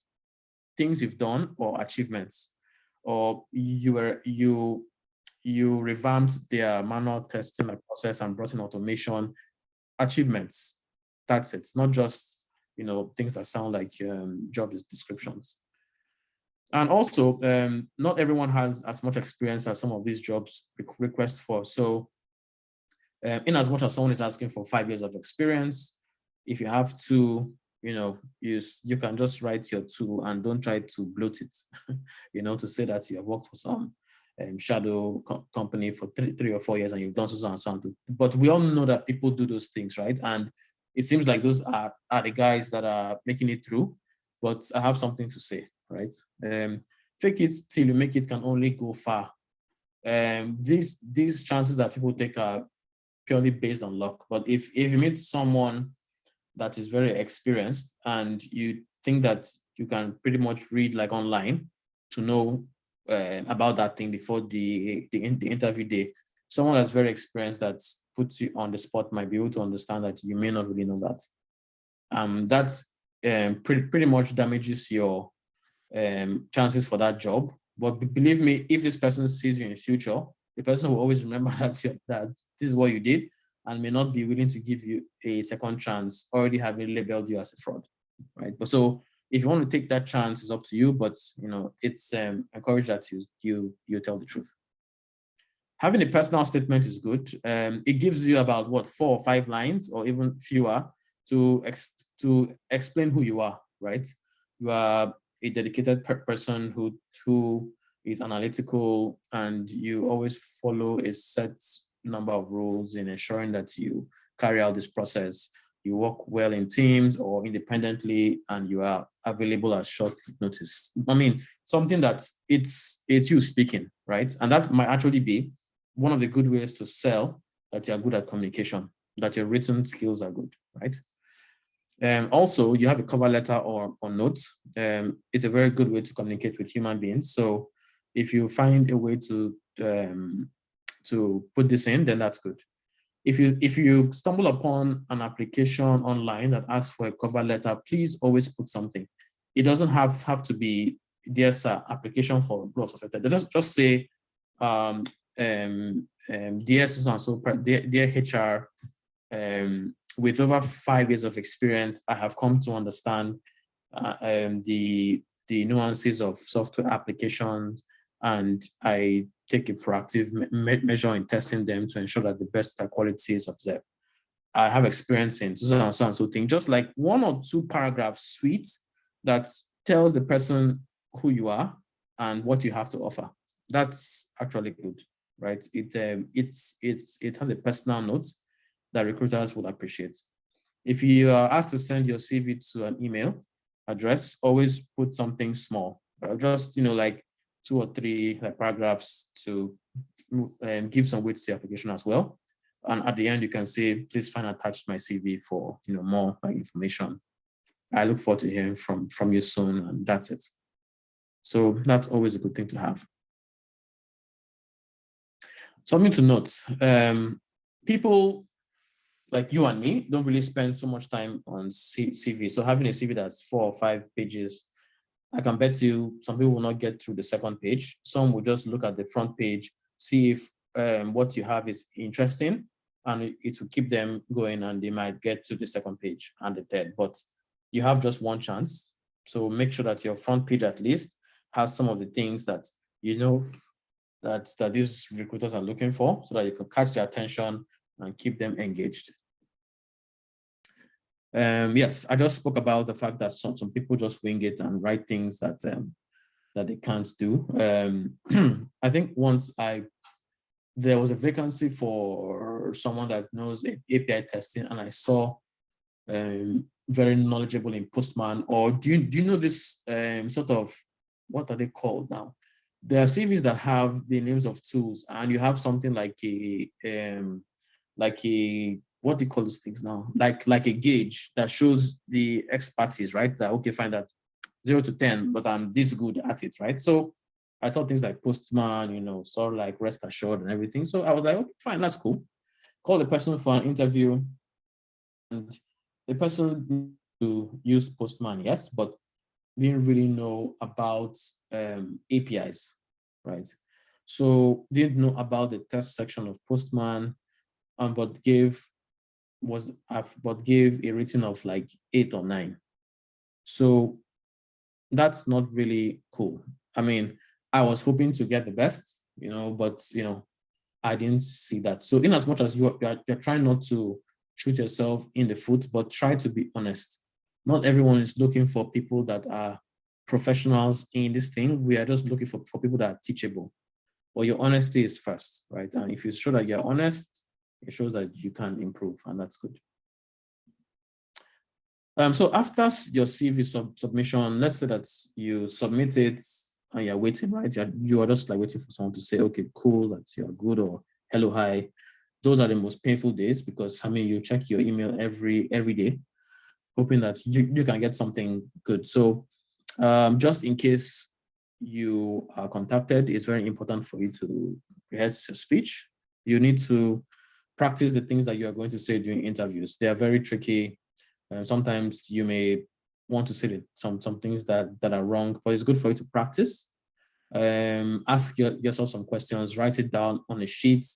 things you've done or achievements, or you revamped their manual testing process and brought in automation, achievements. That's it. Not just things that sound like job descriptions. And also, not everyone has as much experience as some of these jobs request for. So in as much as someone is asking for 5 years of experience, if you have 2, you can just write your 2 and don't try to bloat it, to say that you have worked for some shadow company for 3 or 4 years and you've done so and so on. But we all know that people do those things, right? And it seems like those are the guys that are making it through. But I have something to say, right? Fake it till you make it can only go far. These chances that people take are purely based on luck. But if you meet someone that is very experienced and you think that you can pretty much read like online to know about that thing before the interview day, someone that's very experienced that puts you on the spot might be able to understand that you may not really know that. That's pretty much damages your chances for that job. But believe me, if this person sees you in the future, the person will always remember that this is what you did and may not be willing to give you a second chance, already having labeled you as a fraud, right? But so if you want to take that chance, it's up to you, but it's encouraged that you tell the truth. Having a personal statement is good. It gives you about 4 or 5 lines or even fewer to explain who you are, right? You are a dedicated person who is analytical, and you always follow a set number of rules in ensuring that you carry out this process. You work well in teams or independently, and you are available at short notice. I mean, something that it's you speaking, right? And that might actually be one of the good ways to sell that you're good at communication, that your written skills are good, right? Also, you have a cover letter or notes. It's a very good way to communicate with human beings. So if you find a way to put this in, then that's good. If you stumble upon an application online that asks for a cover letter, please always put something. It doesn't have to be there's an application for law society. Just say dear Susan, dear HR, with over 5 years of experience, I have come to understand the nuances of software applications, and I take a proactive measure in testing them to ensure that the best quality is observed. I have experience in so and so thing, just like 1 or 2 paragraphs suite that tells the person who you are and what you have to offer. That's actually good, right? It has a personal note that recruiters will appreciate. If you are asked to send your CV to an email address, always put something small, just like 2 or 3 paragraphs to give some weight to the application as well. And at the end, you can say, please find attached my CV for more information. I look forward to hearing from you soon, and that's it. So that's always a good thing to have. Something to note, people like you and me don't really spend so much time on CV. So having a CV that's 4 or 5 pages, I can bet you some people will not get through the second page. Some will just look at the front page, see if what you have is interesting, and it will keep them going, and they might get to the second page and the third. But you have just one chance. So make sure that your front page at least has some of the things that that these recruiters are looking for, so that you can catch their attention and keep them engaged. Yes, I just spoke about the fact that some people just wing it and write things that that they can't do. I think once there was a vacancy for someone that knows API testing, and I saw very knowledgeable in Postman, or do you know this sort of, what are they called now? There are CVs that have the names of tools, and you have something like a what do you call those things now? Like a gauge that shows the expertise, right? That okay, fine, that 0 to 10, but I'm this good at it, right? So I saw things like Postman, saw like Rest Assured and everything. So I was like, okay, fine, that's cool. Call the person for an interview, and the person to use Postman, yes, but didn't really know about APIs, right? So didn't know about the test section of Postman, but gave a rating of like 8 or 9. So that's not really cool. I mean, I was hoping to get the best, but I didn't see that. So in as much as you're trying not to shoot yourself in the foot, but try to be honest. Not everyone is looking for people that are professionals in this thing. We are just looking for people that are teachable. But your honesty is first, right? And if you show that you're honest, it shows that you can improve, and that's good. So after your CV submission, let's say that you submit it and you're waiting, right? You are just like waiting for someone to say, okay, cool, that you're good, or hello, hi. Those are the most painful days, because you check your email every day, hoping that you can get something good. So just in case you are contacted, it's very important for you to rehearse your speech. You need to practice the things that you are going to say during interviews. They are very tricky. Sometimes you may want to say some things that are wrong, but it's good for you to practice. Ask yourself some questions, write it down on a sheet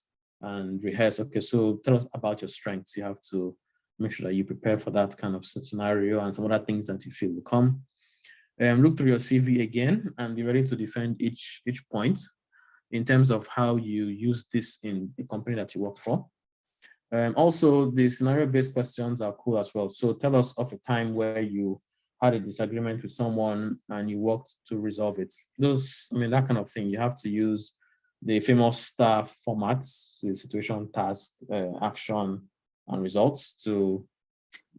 and rehearse. Okay, so tell us about your strengths. You have to make sure that you prepare for that kind of scenario and some other things that you feel will come. Look through your CV again and be ready to defend each point in terms of how you use this in the company that you work for. Also, the scenario-based questions are cool as well. So tell us of a time where you had a disagreement with someone and you worked to resolve it. That kind of thing. You have to use the famous STAR formats, the situation, task, action, and results to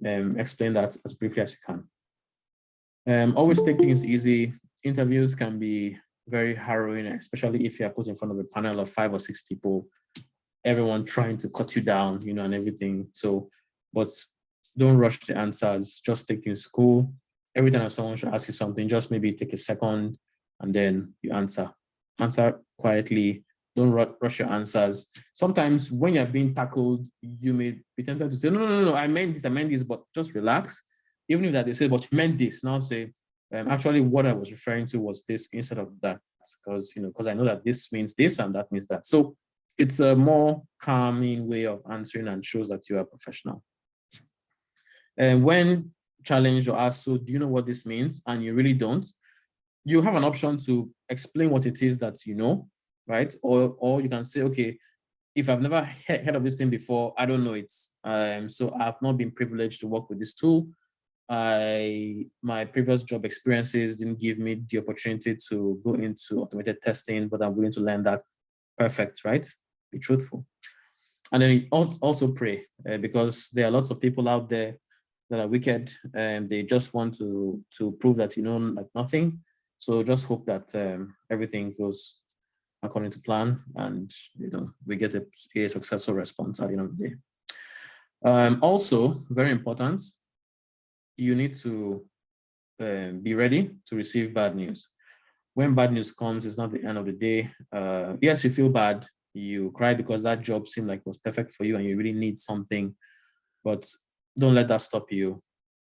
explain that as briefly as you can. Always take things easy. Interviews can be very harrowing, especially if you're put in front of a panel of 5 or 6 people, everyone trying to cut you down, and everything. So, but don't rush the answers. Just take things cool. Every time someone should ask you something, just maybe take a second and then you answer. Answer quietly. Don't rush your answers. Sometimes when you're being tackled, you may be tempted to say, no, I meant this, but just relax. Even if that they say, but you meant this, now say, actually what I was referring to was this instead of that, because I know that this means this and that means that. So it's a more calming way of answering and shows that you are professional. And when challenged or asked, so do you know what this means? And you really don't, you have an option to explain what it is that you know, right? Or you can say, okay, if I've never heard of this thing before, I don't know it. So I've not been privileged to work with this tool. My previous job experiences didn't give me the opportunity to go into automated testing, but I'm willing to learn that. Perfect, right? Be truthful. And then also pray, because there are lots of people out there that are wicked and they just want to prove that you know like nothing. So just hope that everything goes according to plan, and we get a successful response at the end of the day. Also, very important, you need to be ready to receive bad news. When bad news comes, it's not the end of the day. Yes, you feel bad, you cry because that job seemed like it was perfect for you and you really need something, but don't let that stop you.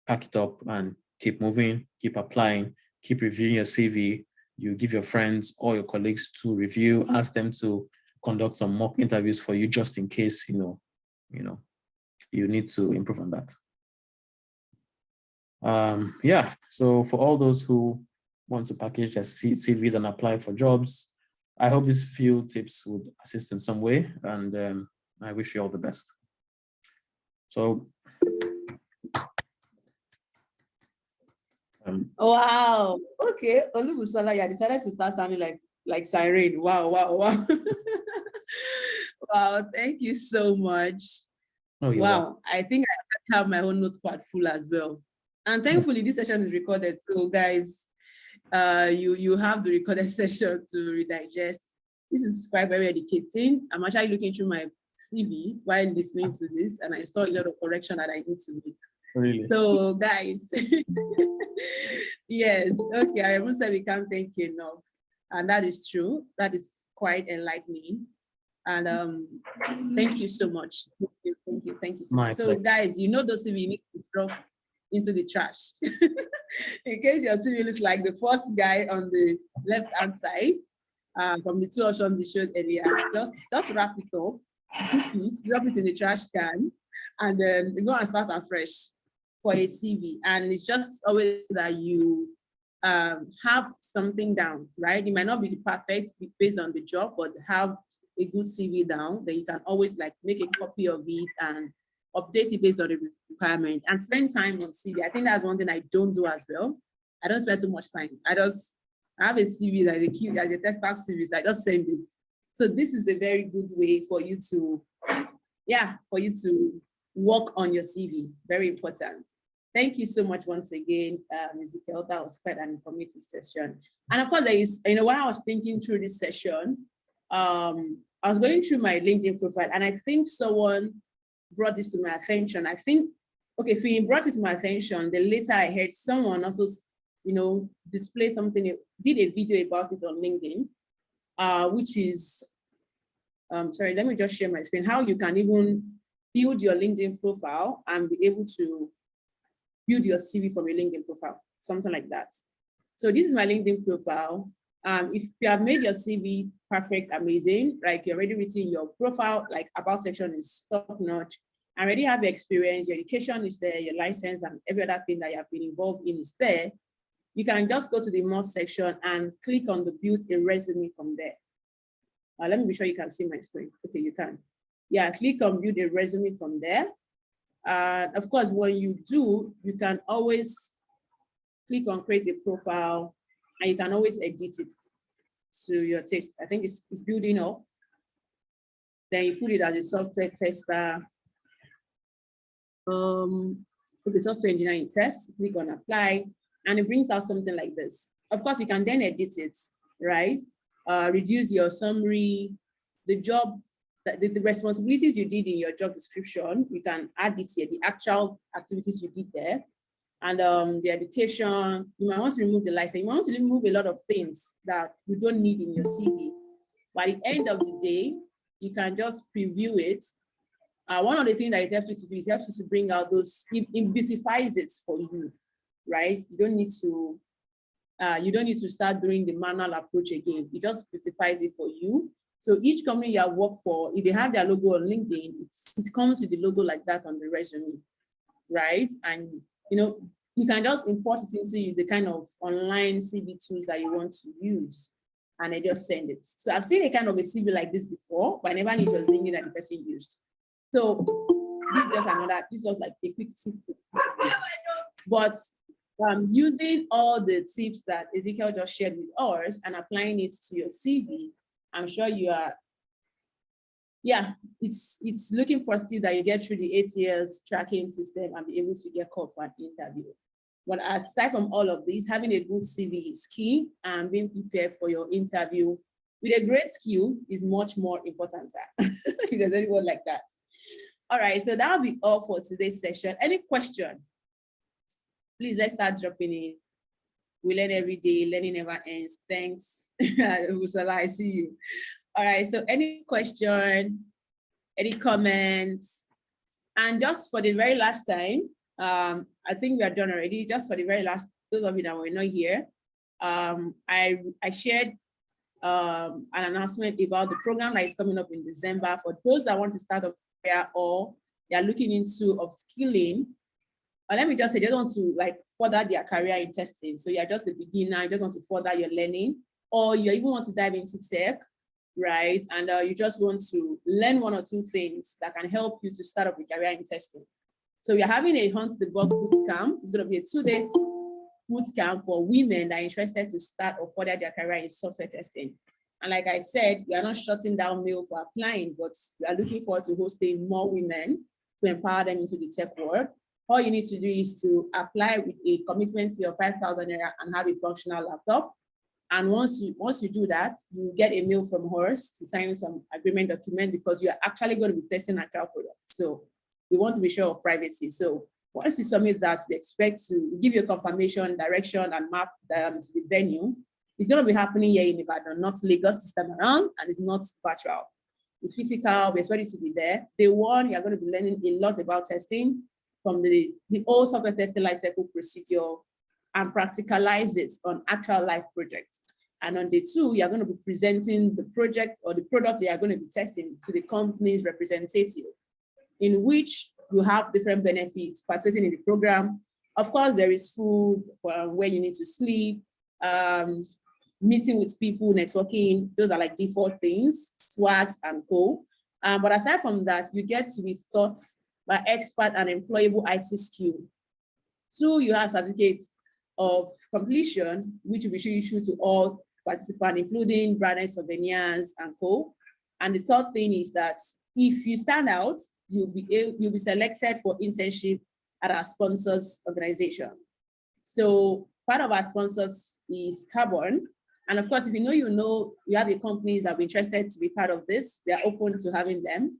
Pack it up and keep moving, keep applying, keep reviewing your CV. You give your friends or your colleagues to review, ask them to conduct some mock interviews for you just in case, you need to improve on that. Yeah, so for all those who want to package their CVs and apply for jobs, I hope these few tips would assist in some way, and I wish you all the best. So, wow. Okay, Olubusola, you decided to start sounding like siren. Wow. Wow, thank you so much. oh, you're Wow, welcome. I think I have my own notepad full as well. And thankfully, this session is recorded. So guys, you have the recorded session to redigest. This is quite very educating. I'm actually looking through my CV while listening to this, and I saw a lot of correction that I need to make. Really? So guys, yes, okay, I almost said we can't thank you enough. And that is true. That is quite enlightening. And thank you so much. Thank you so much. So guys, those CV need to drop into the trash. In case your CV looks like the first guy on the left-hand side, from the two options you showed earlier, just wrap it up, drop it in the trash can, and then go and start afresh for a CV. And it's just always that you have something down, right? It might not be perfect based on the job, but have a good CV down, then you can always make a copy of it and update it based on the requirement and spend time on CV. I think that's one thing I don't do as well. I don't spend so much time. I have a CV that is cute as a tester CV, so I just send it. So this is a very good way for you to, work on your CV. Very important. Thank you so much once again, Ezekiel. That was quite an informative session. And of course, there is, while I was thinking through this session, I was going through my LinkedIn profile, and I think someone brought this to my attention. I think, okay, Finn brought it to my attention. Then later I heard someone also, display something, did a video about it on LinkedIn, which is, sorry, let me just share my screen, how you can even build your LinkedIn profile and be able to build your CV from your LinkedIn profile, something like that. So this is my LinkedIn profile. If you have made your CV perfect, amazing, like you already written your profile, like about section is top notch, I already have experience, your education is there, your license and every other thing that you have been involved in is there, you can just go to the more section and click on the build a resume from there. Let me be sure you can see my screen. Okay, you can. Yeah, click on build a resume from there. Of course, when you do, you can always click on create a profile and you can always edit it to your taste. I think it's building up. Then you put it as a software tester. Okay, software engineering test, click on apply, and it brings out something like this. Of course, you can then edit it, right? Reduce your summary, the job, the responsibilities you did in your job description, you can add it here, the actual activities you did there. And the education, you might want to remove the license. You might want to remove a lot of things that you don't need in your CV. By the end of the day, you can just preview it. One of the things that it helps you to do is it helps you to bring out those, it beautifies it for you, right? You don't need to start doing the manual approach again. It just beautifies it for you. So each company you have worked for, if they have their logo on LinkedIn, it comes with the logo like that on the resume, right? And you can just import it into the kind of online CV tools that you want to use, and I just send it. So I've seen a kind of a CV like this before, but I never knew it was LinkedIn that the person used. So this is just like a quick tip. But using all the tips that Ezekiel just shared with us and applying it to your CV, I'm sure you are, it's looking positive that you get through the 8 years tracking system and be able to get called for an interview. But aside from all of this, having a good CV is key, and being prepared for your interview with a great skill is much more important. If there's anyone like that. All right, so that'll be all for today's session. Any question? Please, let's start dropping in. We learn every day, learning never ends. Thanks. Usala, I see you. All right, so any question, any comments? And just for the very last time, I think we are done already. Just for the very last, those of you that were not here, I shared an announcement about the program that is coming up in December for those that want to start a career or they are looking into upskilling. Let me just say, they don't want to further their career in testing. So you're just a beginner, you just want to further your learning, or you even want to dive into tech, right? And you just want to learn one or two things that can help you to start up a career in testing. So we are having a Hunt the Bug boot camp. It's going to be a 2 days boot camp for women that are interested to start or further their career in software testing. And like I said, we are not shutting down male for applying, but we are looking forward to hosting more women to empower them into the tech world. All you need to do is to apply with a commitment fee of 5,000 naira and have a functional laptop. And once you do that, you get a mail from us to sign some agreement document, because you are actually going to be testing a cloud product. So we want to be sure of privacy. So once you submit that, we expect to give you a confirmation, direction, and map to the venue. It's going to be happening here in Ibadan, not Lagos this time around, and it's not virtual. It's physical. We're ready to be there. Day one, you're going to be learning a lot about testing, from the whole software testing lifecycle procedure, and practicalize it on actual live projects. And on day two, you're going to be presenting the project or the product you are going to be testing to the company's representative, in which you have different benefits participating in the program. Of course, there is food for where you need to sleep, meeting with people, networking. Those are like default things, swags and co. But aside from that, you get to be taught by expert and employable IT skill. 2, you have certificates of completion, which will be issued to all participants, including branded souvenirs and co. And the third thing is that if you stand out, you'll be selected for internship at our sponsors organization. So part of our sponsors is Carbon. And of course, if you have a companies that are interested to be part of this, we are open to having them.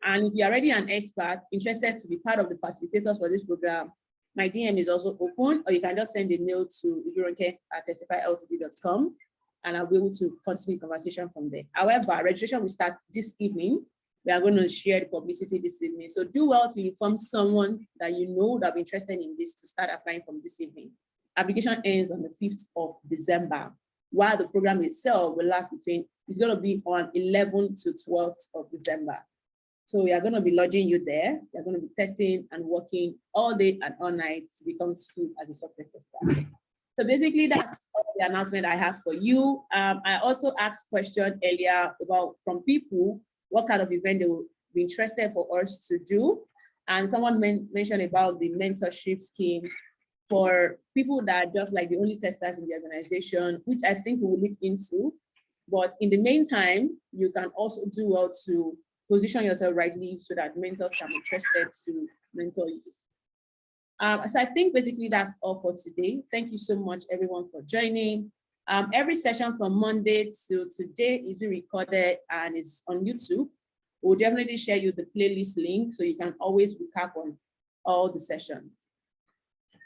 And if you're already an expert interested to be part of the facilitators for this program, my DM is also open, or you can just send a mail to iburonke@testifyltd.com, and I'll be able to continue the conversation from there. However, registration will start this evening. We are going to share the publicity this evening. So do well to inform someone that you know that will be interested in this to start applying from this evening. Application ends on the 5th of December, while the program itself will last it's going to be on 11th to 12th of December. So we are going to be lodging you there. We are going to be testing and working all day and all night to become skilled as a software tester. So basically, that's all the announcement I have for you. I also asked questions earlier from people what kind of event they would be interested for us to do. And someone mentioned about the mentorship scheme for people that are just like the only testers in the organization, which I think we will look into. But in the meantime, you can also do well to position yourself rightly so that mentors can be interested to mentor you. So I think basically that's all for today. Thank you so much, everyone, for joining. Every session from Monday to today is being recorded and is on YouTube. We'll definitely share you the playlist link so you can always recap on all the sessions.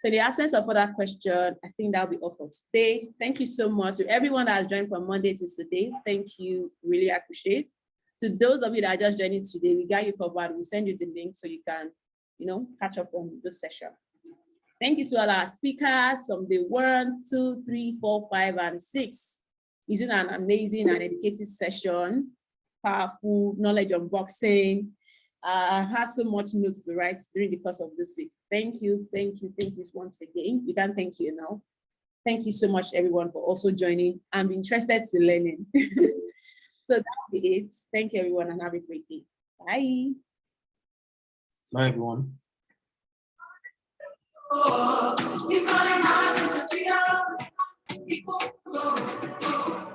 So in the absence of further question, I think that'll be all for today. Thank you so much to everyone that has joined from Monday to today. Thank you, really appreciate. To those of you that are just joining today, we got you covered. We'll send you the link so you can, catch up on this session. Thank you to all our speakers from the 1, 2, 3, 4, 5, and 6. It's been an amazing and educated session. powerful knowledge unboxing. I had so much notes to write during the course of this week. Thank you once again. We can't thank you enough. Thank you so much, everyone, for also joining. I'm interested to learning. So that'll be it. Thank you, everyone, and have a great day. Bye. Bye, everyone.